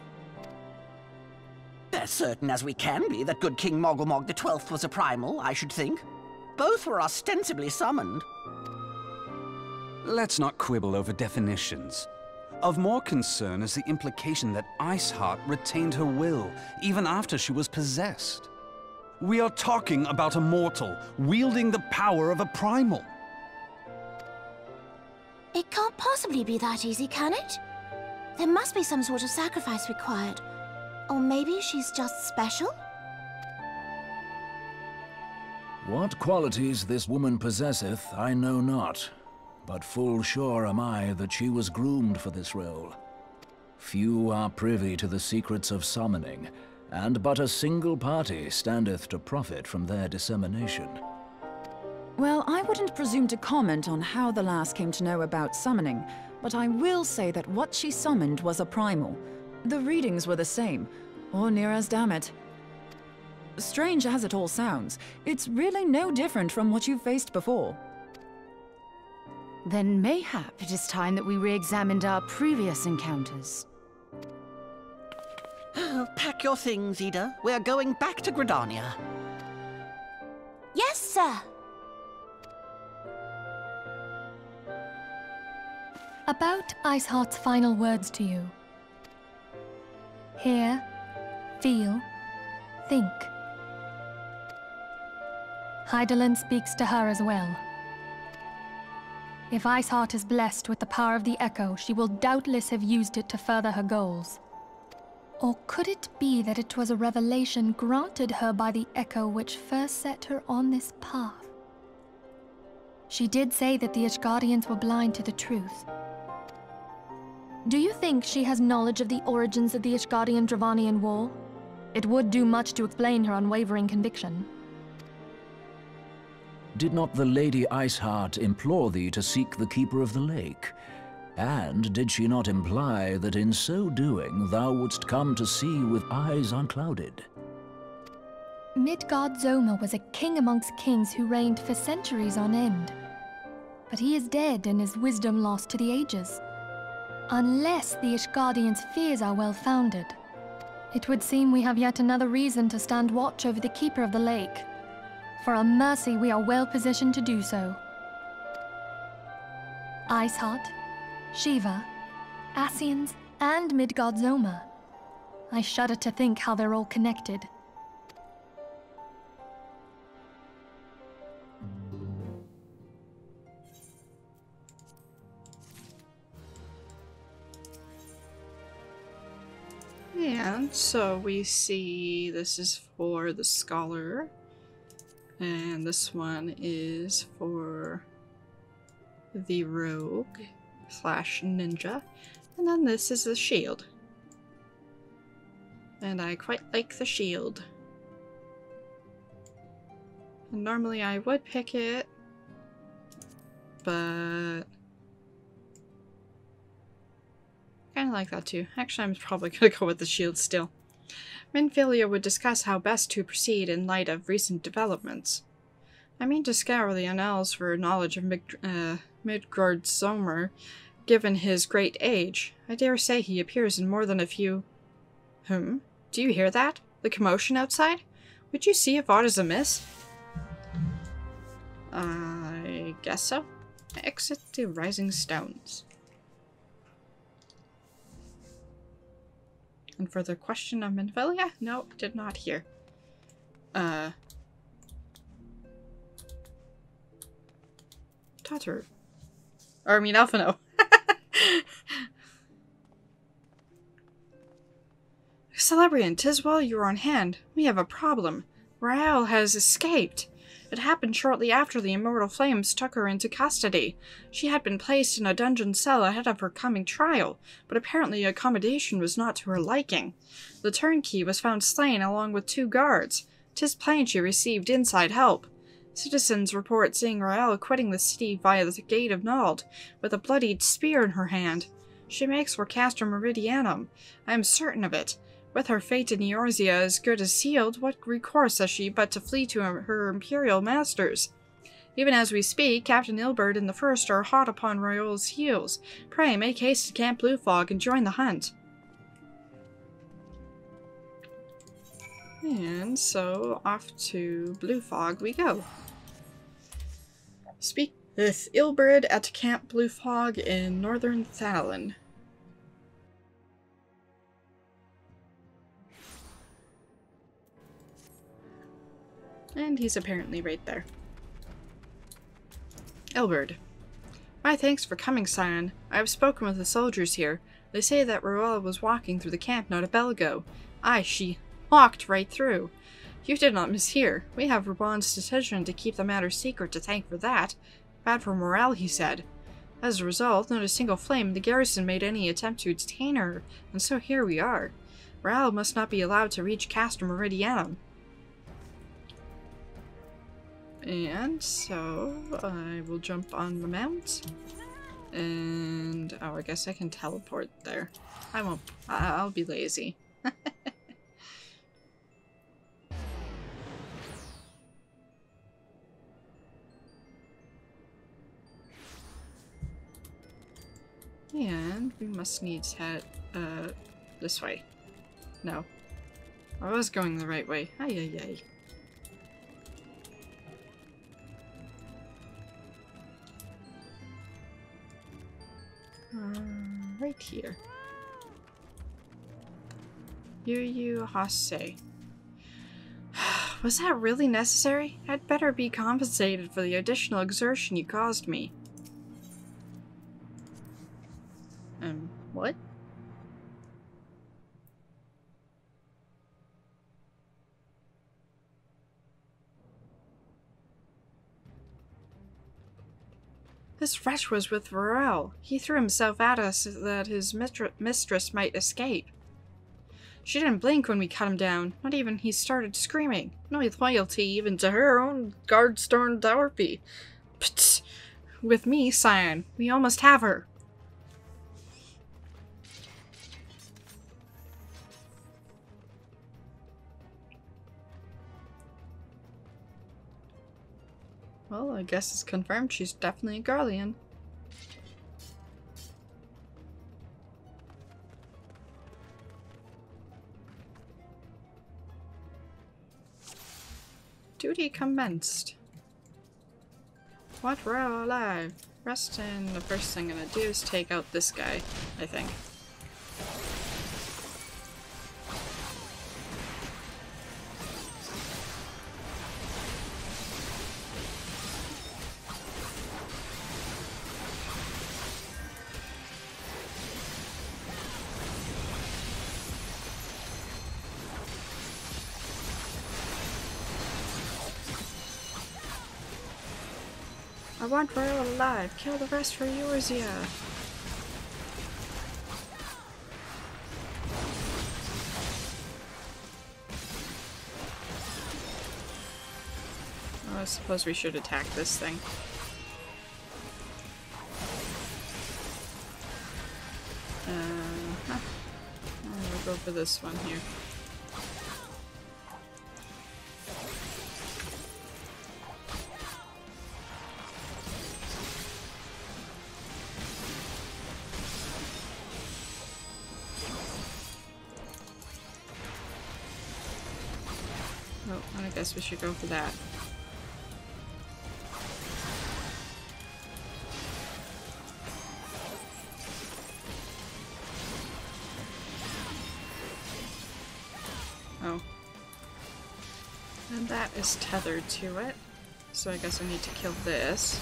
As certain as we can be that good King Mogglemog XII was a primal, I should think. Both were ostensibly summoned. Let's not quibble over definitions. Of more concern is the implication that Iceheart retained her will, even after she was possessed. We are talking about a mortal, wielding the power of a primal. It can't possibly be that easy, can it? There must be some sort of sacrifice required. Or maybe she's just special? What qualities this woman possesseth, I know not, but full sure am I that she was groomed for this role. Few are privy to the secrets of summoning, and but a single party standeth to profit from their dissemination. Well, I wouldn't presume to comment on how the lass came to know about summoning, but I will say that what she summoned was a primal. The readings were the same, or near as damn it. Strange as it all sounds, it's really no different from what you've faced before. Then mayhap it is time that we re-examined our previous encounters. Oh, pack your things, Ida. We're going back to Gridania. Yes, sir. About Iceheart's final words to you. Hear, feel, think. Hydaelyn speaks to her as well. If Iceheart is blessed with the power of the Echo, she will doubtless have used it to further her goals. Or could it be that it was a revelation granted her by the Echo which first set her on this path? She did say that the Ishgardians were blind to the truth. Do you think she has knowledge of the origins of the Ishgardian-Dravanian War? It would do much to explain her unwavering conviction. Did not the Lady Iceheart implore thee to seek the Keeper of the Lake? And did she not imply that in so doing thou wouldst come to see with eyes unclouded? Midgard-Zoma was a king amongst kings who reigned for centuries on end. But he is dead and his wisdom lost to the ages. Unless the Ishgardians' fears are well-founded. It would seem we have yet another reason to stand watch over the Keeper of the Lake. For a mercy, we are well positioned to do so. Iceheart, Shiva, Ascians, and Midgard-Zoma. I shudder to think how they're all connected. And so we see this is for the Scholar. And this one is for the Rogue / Ninja. And then this is the Shield. And I quite like the Shield. And normally I would pick it, but I kind of like that too. Actually, I'm probably going to go with the Shield still. Minfilia would discuss how best to proceed in light of recent developments. I mean to scour the annals for knowledge of Midgard-Zoma, given his great age. I dare say he appears in more than a few... Do you hear that? The commotion outside? Would you see if aught is amiss? I guess so. Exit the Rising Stones. And for the question of Minfilia? No, did not hear. Tater. Or, I mean, Alphino. Celebriant, 'tis well you are on hand. We have a problem. Raelle has escaped. It happened shortly after the Immortal Flames took her into custody. She had been placed in a dungeon cell ahead of her coming trial, but apparently accommodation was not to her liking. The turnkey was found slain along with 2 guards. 'Tis plain she received inside help. Citizens report seeing Raelle quitting the city via the Gate of Nald, with a bloodied spear in her hand. She makes for Castor Meridianum. I am certain of it. With her fate in Eorzea as good as sealed, what recourse has she but to flee to her imperial masters? Even as we speak, Captain Ilberd and the First are hot upon Raelle's heels. Pray, make haste to Camp Bluefog and join the hunt. And so, off to Bluefog we go. Speak with Ilberd at Camp Bluefog in northern Thallin. And he's apparently right there. Ilberd. My thanks for coming, Scion. I have spoken with the soldiers here. They say that Raelle was walking through the camp not a bell ago. Aye, she walked right through. You did not mishear. We have Raban's decision to keep the matter secret to thank for that. Bad for morale, he said. As a result, not a single flame in the garrison made any attempt to detain her, and so here we are. Raoul must not be allowed to reach Castor Meridianum. And so, I will jump on the mount. And, oh, I guess I can teleport there. I won't, I'll be lazy. And we must needs head, this way. No. I was going the right way. Ay, ay, ay. Right here. Yu Hase. Was that really necessary? I'd better be compensated for the additional exertion you caused me. What? This wretch was with Varel. He threw himself at us so that his mistress might escape. She didn't blink when we cut him down. Not even he started screaming. No loyalty even to her own guard-stormed Dorothy. Ptz! With me, Scion, we almost have her. Well, I guess it's confirmed she's definitely a Garlean. Duty commenced. What? We're all alive. Resting, the first thing I'm gonna do is take out this guy, I think. I want Varel alive. Kill the rest for yours, yeah. Oh, I suppose we should attack this thing. We'll go for this one here. Oh, I guess we should go for that. Oh. And that is tethered to it. So I guess I need to kill this.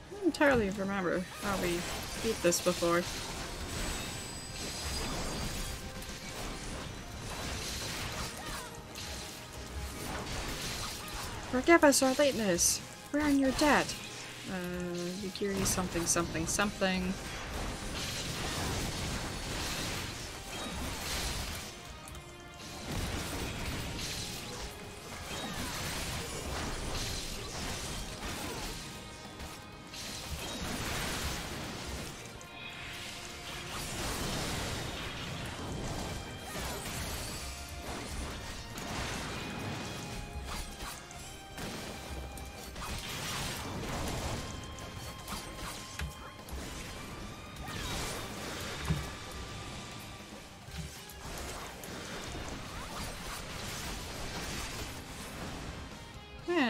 I don't entirely remember how we beat this before. Forgive us our lateness. We're in your debt. Yugiri something something something.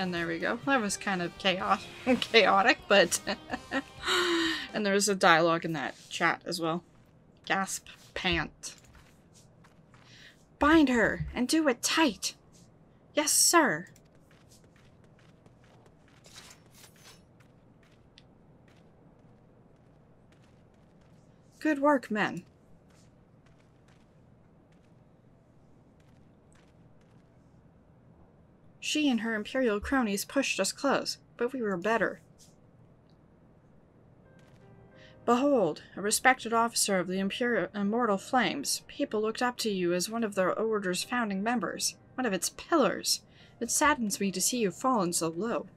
And there we go. That was kind of chaotic, but... And there's a dialogue in that chat as well. Gasp, pant. Bind her, and do it tight. Yes, sir. Good work, men. She and her Imperial cronies pushed us close, but we were better. Behold, a respected officer of the Immortal Flames. People looked up to you as one of the Order's founding members, one of its pillars. It saddens me to see you fallen so low.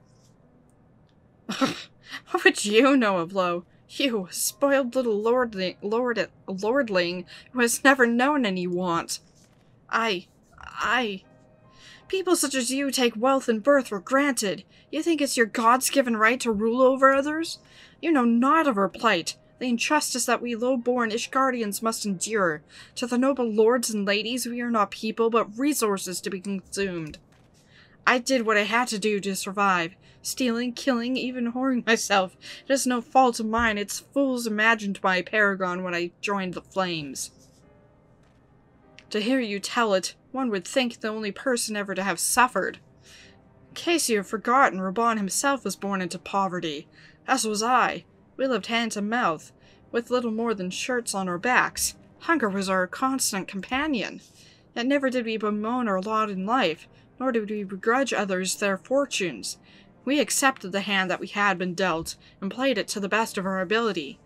What would you know of low? You, spoiled little lordling who has never known any want. People such as you take wealth and birth for granted. You think it's your God's-given right to rule over others? You know naught of our plight, the injustice that we low-born Ishgardians must endure. To the noble lords and ladies, we are not people, but resources to be consumed. I did what I had to do to survive. Stealing, killing, even whoring myself. It is no fault of mine, it's fools imagined by Paragon when I joined the Flames. To hear you tell it, one would think the only person ever to have suffered. In case you have forgotten, Raban himself was born into poverty, as was I. We lived hand to mouth, with little more than shirts on our backs. Hunger was our constant companion. Yet never did we bemoan our lot in life, nor did we begrudge others their fortunes. We accepted the hand that we had been dealt, and played it to the best of our ability.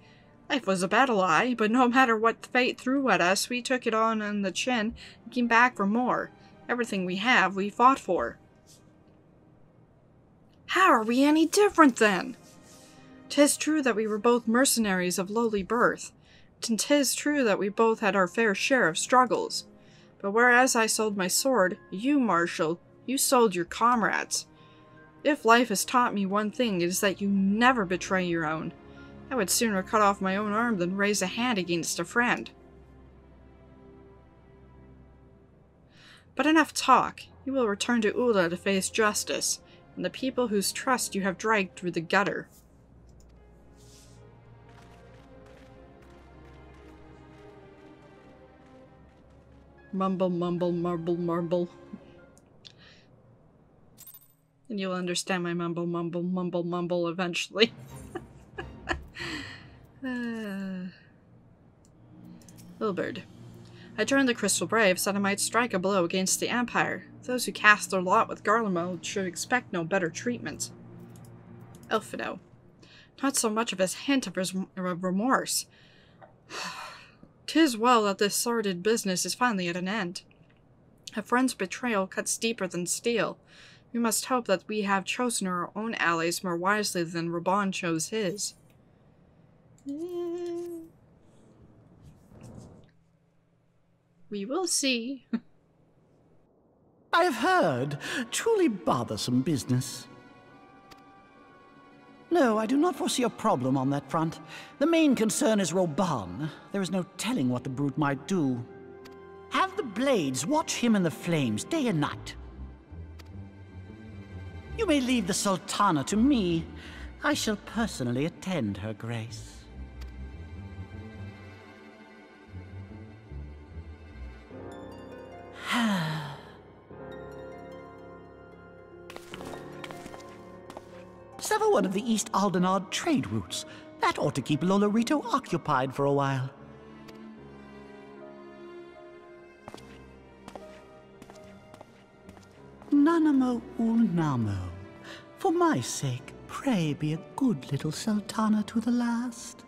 Life was a battle, aye, but no matter what fate threw at us, we took it on the chin and came back for more. Everything we have, we fought for. How are we any different, then? 'Tis true that we were both mercenaries of lowly birth, and 'tis true that we both had our fair share of struggles. But whereas I sold my sword, you, Marshal, you sold your comrades. If life has taught me one thing, it is that you never betray your own. I would sooner cut off my own arm than raise a hand against a friend. But enough talk. You will return to Ula to face justice, and the people whose trust you have dragged through the gutter. Mumble, mumble, marble, marble. And you'll understand my mumble, mumble, mumble, mumble eventually. Wilbert. I joined the Crystal Braves that I might strike a blow against the Empire. Those who cast their lot with Garlemald should expect no better treatment. Elfino. Not so much of his hint of remorse. 'Tis well that this sordid business is finally at an end. A friend's betrayal cuts deeper than steel. We must hope that we have chosen our own allies more wisely than Raban chose his. We will see. I have heard. Truly bothersome business. No, I do not foresee a problem on that front. The main concern is Raban. There is no telling what the brute might do. Have the Blades watch him in the flames day and night. You may leave the Sultana to me. I shall personally attend her grace. Sever one of the East Aldenard trade routes. That ought to keep Lolorito occupied for a while. Nanamo Ulnamo. For my sake, pray be a good little Sultana to the last.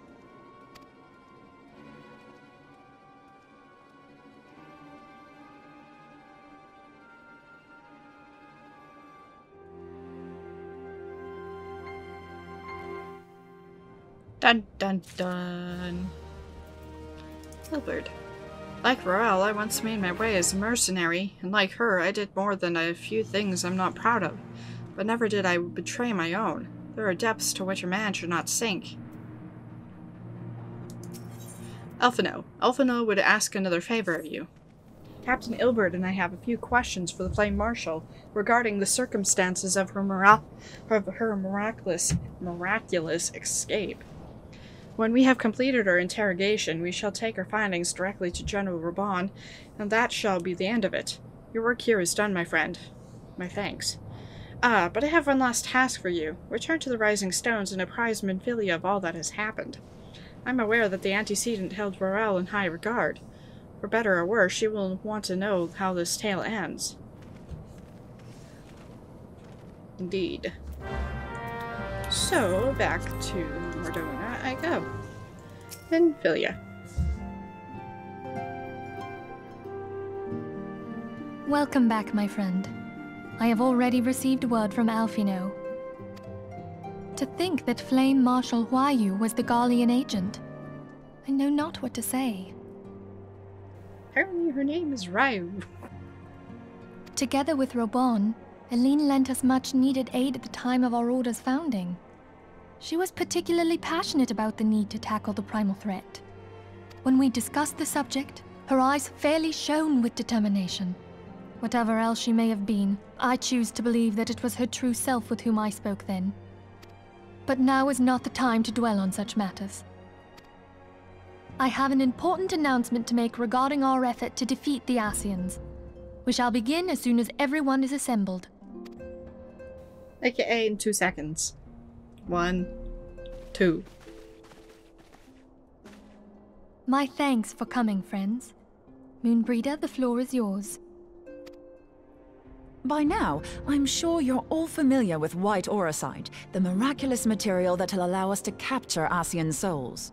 Dun dun dun. Wilbert. Like Roel, I once made my way as a mercenary, and like her, I did more than a few things I'm not proud of. But never did I betray my own. There are depths to which a man should not sink. Elfino. Elfino would ask another favor of you. Captain Ilbert and I have a few questions for the Flame Marshal regarding the circumstances of her miraculous escape. When we have completed our interrogation, we shall take our findings directly to General Raban, and that shall be the end of it. Your work here is done, my friend. My thanks. But I have one last task for you. Return to the Rising Stones and apprise Minfilia of all that has happened. I'm aware that the antecedent held Varel in high regard. For better or worse, she will want to know how this tale ends. Indeed. So, back to Mordona I go. Minfilia. Welcome back, my friend. I have already received word from Alphino. To think that Flame Marshal Huayu was the Garlean agent. I know not what to say. Apparently her name is Ryu. Together with Raban, Eline lent us much-needed aid at the time of our Order's founding. She was particularly passionate about the need to tackle the primal threat. When we discussed the subject, her eyes fairly shone with determination. Whatever else she may have been, I choose to believe that it was her true self with whom I spoke then. But now is not the time to dwell on such matters. I have an important announcement to make regarding our effort to defeat the Ascians. We shall begin as soon as everyone is assembled. AKA in 2 seconds. 1, 2. My thanks for coming, friends. Moonbreeder, the floor is yours. By now, I'm sure you're all familiar with White Auracite, the miraculous material that'll allow us to capture Ascian souls.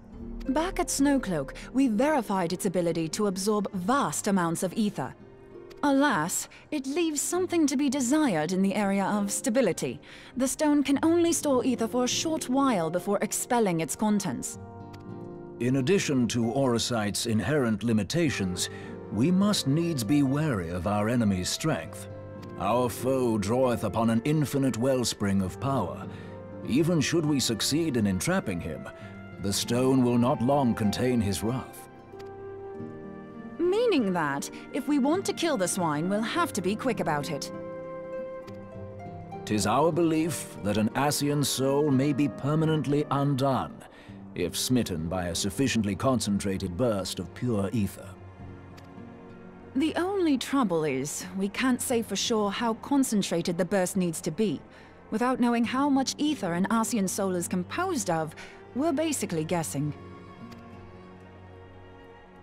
Back at Snowcloak, we verified its ability to absorb vast amounts of ether. Alas, it leaves something to be desired in the area of stability. The stone can only store ether for a short while before expelling its contents. In addition to Auracite's inherent limitations, we must needs be wary of our enemy's strength. Our foe draweth upon an infinite wellspring of power. Even should we succeed in entrapping him, the stone will not long contain his wrath. Meaning that, if we want to kill the swine, we'll have to be quick about it. 'Tis our belief that an Ascian soul may be permanently undone, if smitten by a sufficiently concentrated burst of pure ether. The only trouble is, we can't say for sure how concentrated the burst needs to be. Without knowing how much ether an Ascian soul is composed of, we're basically guessing.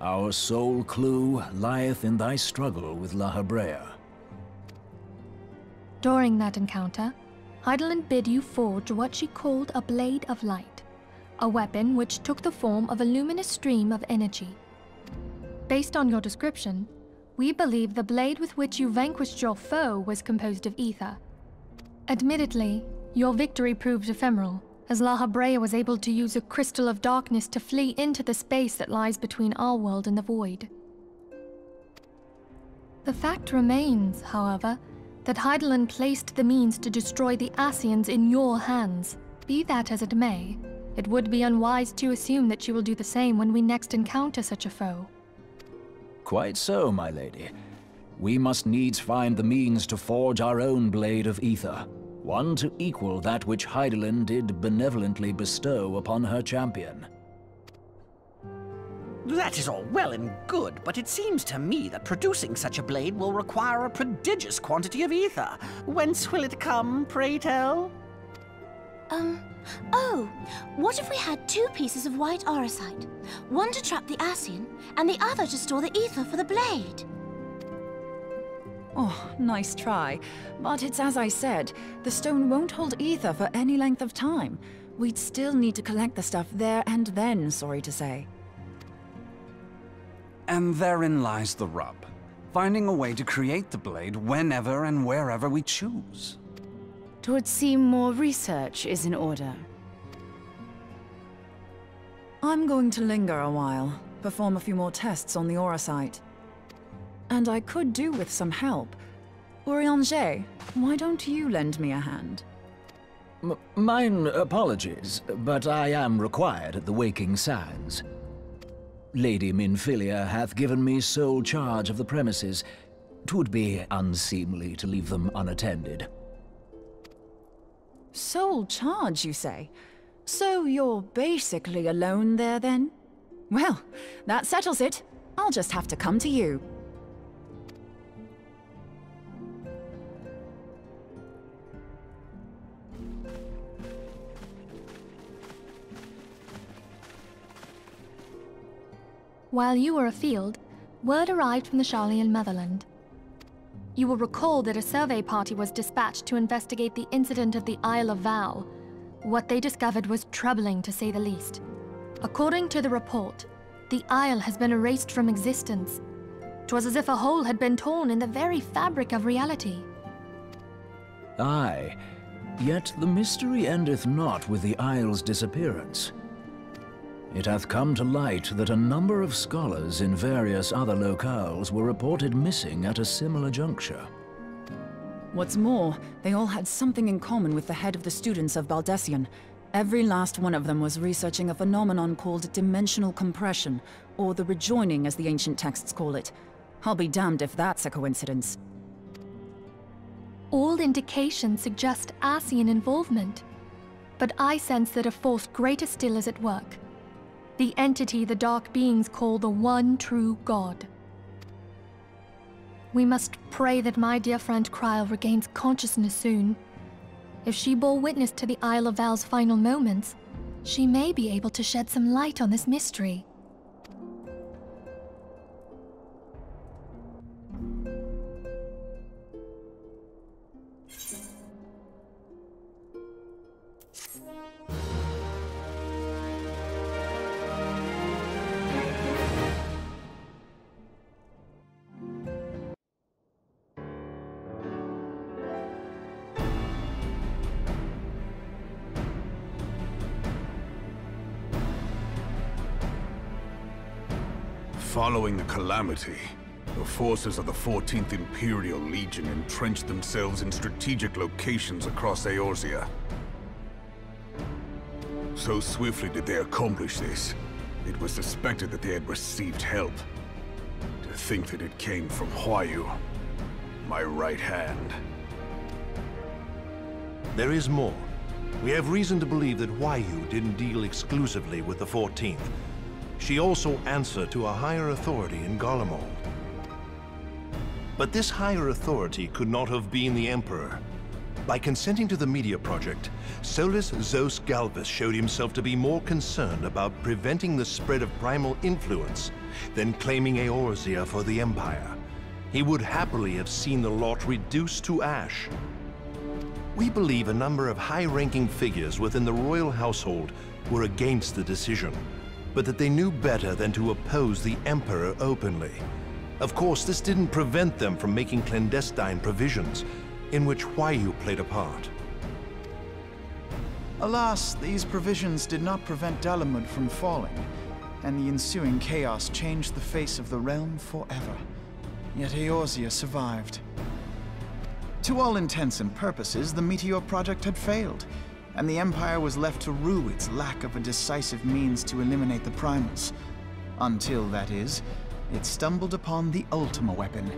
Our sole clue lieth in thy struggle with La Habrea. During that encounter, Hydaelyn bid you forge what she called a Blade of Light, a weapon which took the form of a luminous stream of energy. Based on your description, we believe the blade with which you vanquished your foe was composed of ether. Admittedly, your victory proved ephemeral, as La Habrea was able to use a crystal of darkness to flee into the space that lies between our world and the void. The fact remains, however, that Hydaelyn placed the means to destroy the Ascians in your hands. Be that as it may, it would be unwise to assume that she will do the same when we next encounter such a foe. Quite so, my lady. We must needs find the means to forge our own blade of ether, one to equal that which Hydaelyn did benevolently bestow upon her champion. That is all well and good, but it seems to me that producing such a blade will require a prodigious quantity of ether. Whence will it come, pray tell? Oh, what if we had 2 pieces of white auracite? One to trap the Ascian, and the other to store the ether for the blade. Oh, nice try. But it's as I said, the stone won't hold ether for any length of time. We'd still need to collect the stuff there and then, sorry to say. And therein lies the rub. Finding a way to create the blade whenever and wherever we choose. 'Twould seem more research is in order. I'm going to linger a while, perform a few more tests on the auracite. And I could do with some help. Urianger, why don't you lend me a hand? Mine apologies, but I am required at the Waking Sands. Lady Minfilia hath given me sole charge of the premises. 'Twould be unseemly to leave them unattended. Sole charge, you say? So you're basically alone there, then? Well, that settles it. I'll just have to come to you. While you were afield, word arrived from the Sharlayan motherland. You will recall that a survey party was dispatched to investigate the incident of the Isle of Val. What they discovered was troubling, to say the least. According to the report, the isle has been erased from existence. 'Twas as if a hole had been torn in the very fabric of reality. Aye, yet the mystery endeth not with the isle's disappearance. It hath come to light that a number of scholars in various other locales were reported missing at a similar juncture. What's more, they all had something in common with the head of the students of Baldesion. Every last one of them was researching a phenomenon called dimensional compression, or the rejoining as the ancient texts call it. I'll be damned if that's a coincidence. All indications suggest Ascian involvement, but I sense that a force greater still is at work. The entity the Dark Beings call the One True God. We must pray that my dear friend Krile regains consciousness soon. If she bore witness to the Isle of Val's final moments, she may be able to shed some light on this mystery. Following the calamity, the forces of the 14th Imperial Legion entrenched themselves in strategic locations across Eorzea. So swiftly did they accomplish this, it was suspected that they had received help. To think that it came from Huayu, my right hand. There is more. We have reason to believe that Huayu didn't deal exclusively with the 14th. She also answered to a higher authority in Garlemald. But this higher authority could not have been the Emperor. By consenting to the Media Project, Solus Zos Galvus showed himself to be more concerned about preventing the spread of primal influence than claiming Eorzea for the Empire. He would happily have seen the lot reduced to ash. We believe a number of high-ranking figures within the royal household were against the decision, but that they knew better than to oppose the Emperor openly. Of course, this didn't prevent them from making clandestine provisions, in which Huayu played a part. Alas, these provisions did not prevent Dalamud from falling, and the ensuing chaos changed the face of the realm forever. Yet Eorzea survived. To all intents and purposes, the Meteor Project had failed, and the Empire was left to rue its lack of a decisive means to eliminate the Primals. Until, that is, it stumbled upon the Ultima weapon.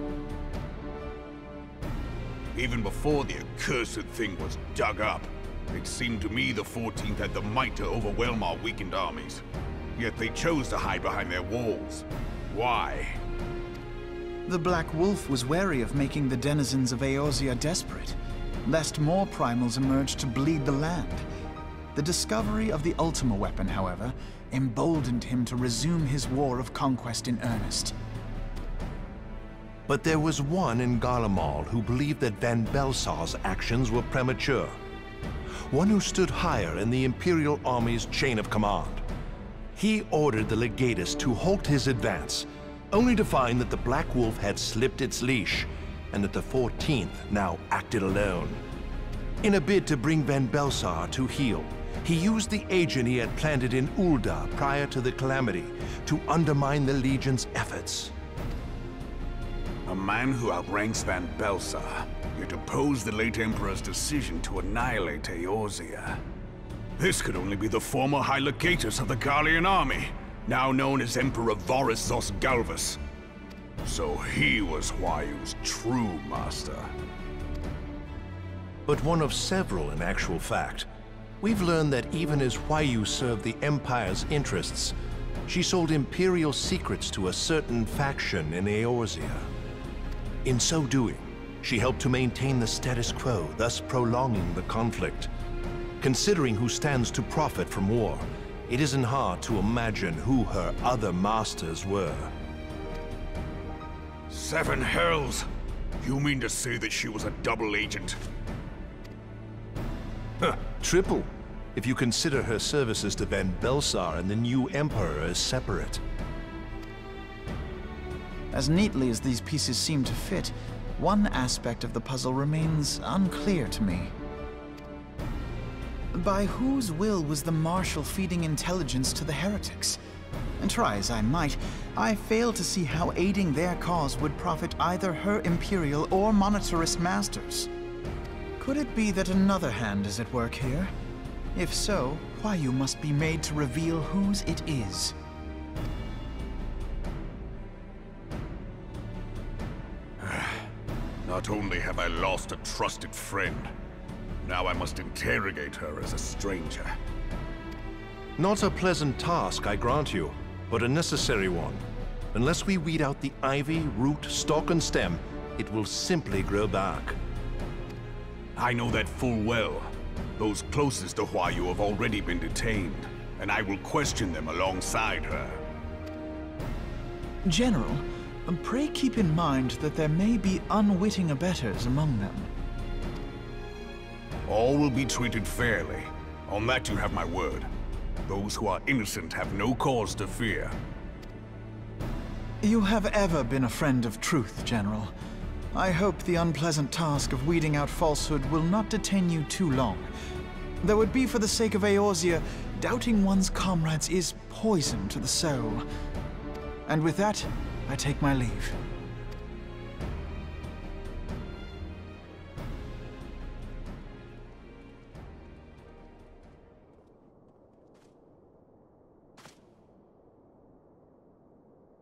Even before the accursed thing was dug up, it seemed to me the 14th had the might to overwhelm our weakened armies. Yet they chose to hide behind their walls. Why? The Black Wolf was wary of making the denizens of Eorzea desperate, lest more primals emerge to bleed the land. The discovery of the Ultima weapon, however, emboldened him to resume his war of conquest in earnest. But there was one in Garlemald who believed that Van Belsar's actions were premature. One who stood higher in the Imperial Army's chain of command. He ordered the Legatus to halt his advance, only to find that the Black Wolf had slipped its leash, and that the 14th now acted alone. In a bid to bring Van Belsar to heel, he used the agent he had planted in Ul'dah prior to the calamity to undermine the Legion's efforts. A man who outranks Van Belsar, yet opposed the late Emperor's decision to annihilate Eorzea. This could only be the former High Legatus of the Garlean army, now known as Emperor Varus Osgalvus. So he was Huayu's true master. But one of several in actual fact. We've learned that even as Huayu served the Empire's interests, she sold Imperial secrets to a certain faction in Eorzea. In so doing, she helped to maintain the status quo, thus prolonging the conflict. Considering who stands to profit from war, it isn't hard to imagine who her other masters were. 7 hells! You mean to say that she was a double agent? Huh, triple, if you consider her services to Van Belsar and the new Emperor as separate. As neatly as these pieces seem to fit, one aspect of the puzzle remains unclear to me. By whose will was the Marshal feeding intelligence to the heretics? And try as I might, I fail to see how aiding their cause would profit either her Imperial or Monetarist masters. Could it be that another hand is at work here? If so, Huayu must be made to reveal whose it is. Not only have I lost a trusted friend, now I must interrogate her as a stranger. Not a pleasant task, I grant you, but a necessary one. Unless we weed out the ivy, root, stalk, and stem, it will simply grow back. I know that full well. Those closest to Huayu have already been detained, and I will question them alongside her. General, pray keep in mind that there may be unwitting abettors among them. All will be treated fairly. On that you have my word. Those who are innocent have no cause to fear. You have ever been a friend of truth, General. I hope the unpleasant task of weeding out falsehood will not detain you too long. Though it be for the sake of Eorzea, doubting one's comrades is poison to the soul. And with that, I take my leave.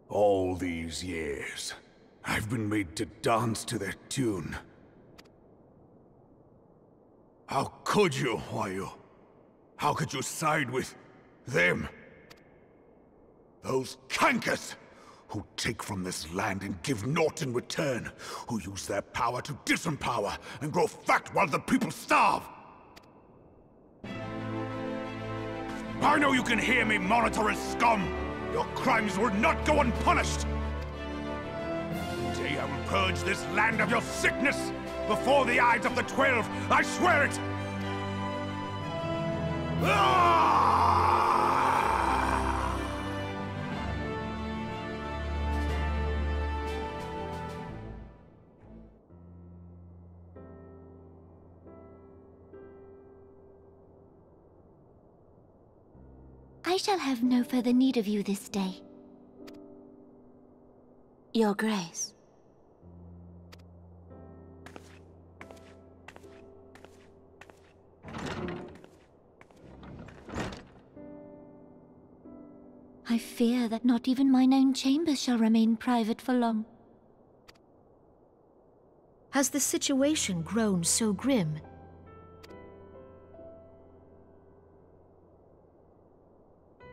All these years, I've been made to dance to their tune. How could you, Huayu? How could you side with them? Those cankers who take from this land and give naught in return, who use their power to disempower and grow fat while the people starve. I know you can hear me, Monetarist scum! Your crimes will not go unpunished! Today I will purge this land of your sickness! Before the eyes of the 12, I swear it! I shall have no further need of you this day. Your Grace. I fear that not even mine own chambers shall remain private for long. Has the situation grown so grim?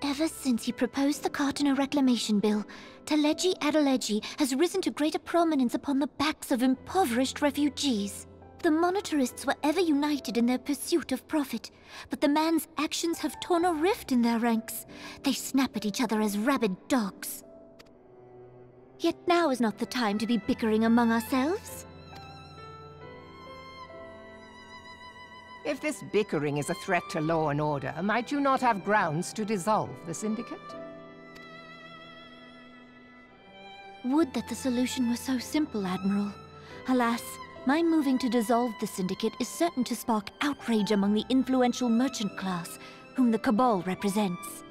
Ever since he proposed the Cartiner Reclamation Bill, Teleji Adeleji has risen to greater prominence upon the backs of impoverished refugees. The Monetarists were ever united in their pursuit of profit, but the man's actions have torn a rift in their ranks. They snap at each other as rabid dogs. Yet now is not the time to be bickering among ourselves. If this bickering is a threat to law and order, might you not have grounds to dissolve the Syndicate? Would that the solution were so simple, Admiral. Alas, my moving to dissolve the Syndicate is certain to spark outrage among the influential merchant class, whom the Cabal represents.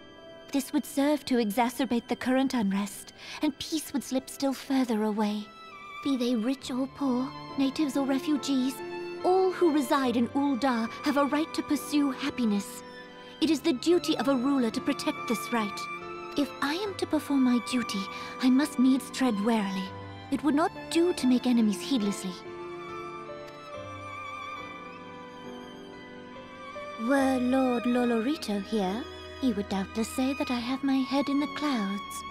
This would serve to exacerbate the current unrest, and peace would slip still further away. Be they rich or poor, natives or refugees, all who reside in Ul'dah have a right to pursue happiness. It is the duty of a ruler to protect this right. If I am to perform my duty, I must needs tread warily. It would not do to make enemies heedlessly. Were Lord Lolorito here, he would doubtless say that I have my head in the clouds.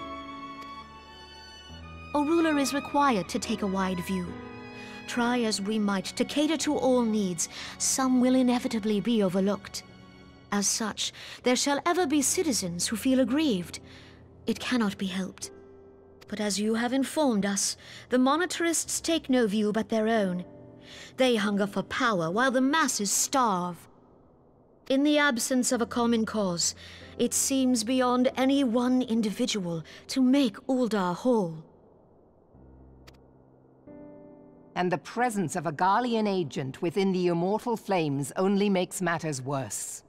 A ruler is required to take a wide view. Try as we might to cater to all needs, some will inevitably be overlooked. As such, there shall ever be citizens who feel aggrieved. It cannot be helped. But as you have informed us, the monetarists take no view but their own. They hunger for power while the masses starve. In the absence of a common cause, it seems beyond any one individual to make Ul'dah whole. And the presence of a Garlean agent within the Immortal Flames only makes matters worse.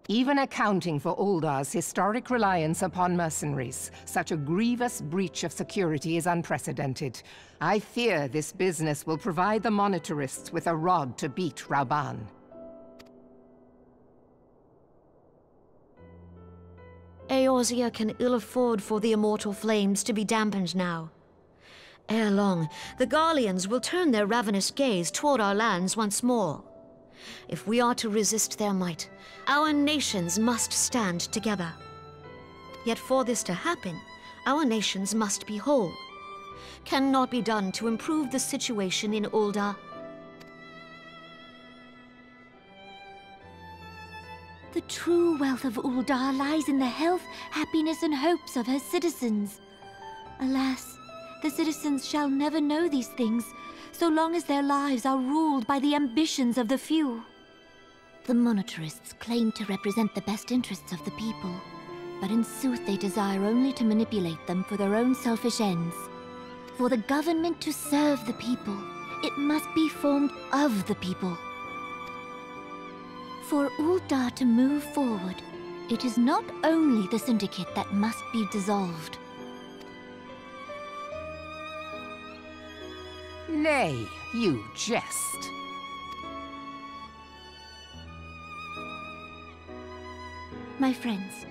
Even accounting for Ul'dah's historic reliance upon mercenaries, such a grievous breach of security is unprecedented. I fear this business will provide the monetarists with a rod to beat Rauban. Eorzea can ill afford for the Immortal Flames to be dampened now. Ere long, the Garleans will turn their ravenous gaze toward our lands once more. If we are to resist their might, our nations must stand together. Yet for this to happen, our nations must be whole. Cannot be done to improve the situation in Ul'dah. The true wealth of Ul'dah lies in the health, happiness, and hopes of her citizens. Alas, the citizens shall never know these things, so long as their lives are ruled by the ambitions of the few. The monetarists claim to represent the best interests of the people, but in sooth they desire only to manipulate them for their own selfish ends. For the government to serve the people, it must be formed of the people. For Ul'dah to move forward, it is not only the Syndicate that must be dissolved. Nay, you jest. My friends,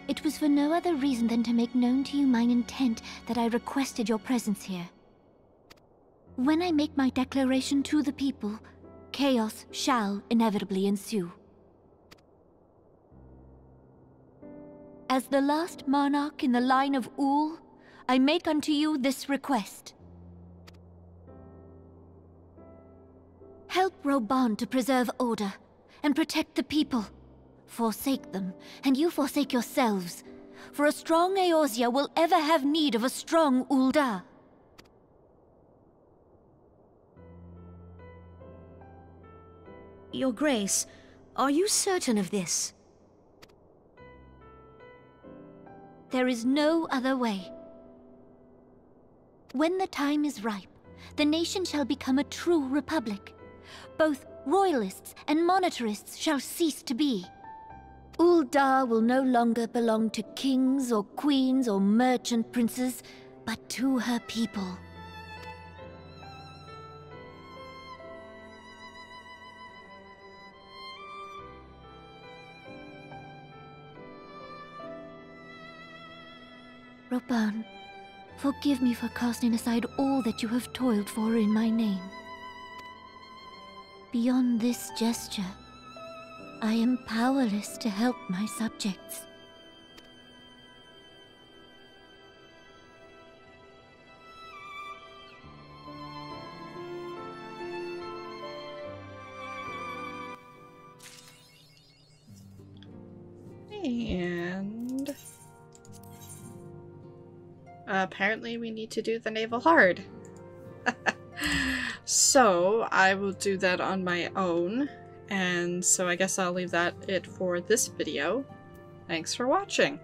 it was for no other reason than to make known to you mine intent that I requested your presence here. When I make my declaration to the people, chaos shall inevitably ensue. As the last monarch in the line of Ul, I make unto you this request. Help Rauban to preserve order and protect the people. Forsake them, and you forsake yourselves. For a strong Eorzea will ever have need of a strong Ul'dah. Your Grace, are you certain of this? There is no other way. When the time is ripe, the nation shall become a true republic. Both royalists and monetarists shall cease to be. Ul'dah will no longer belong to kings or queens or merchant princes, but to her people. Rauban, forgive me for casting aside all that you have toiled for in my name. Beyond this gesture, I am powerless to help my subjects. And apparently we need to do the Naval Hard. So I will do that on my own, and so I guess I'll leave it for this video. Thanks for watching.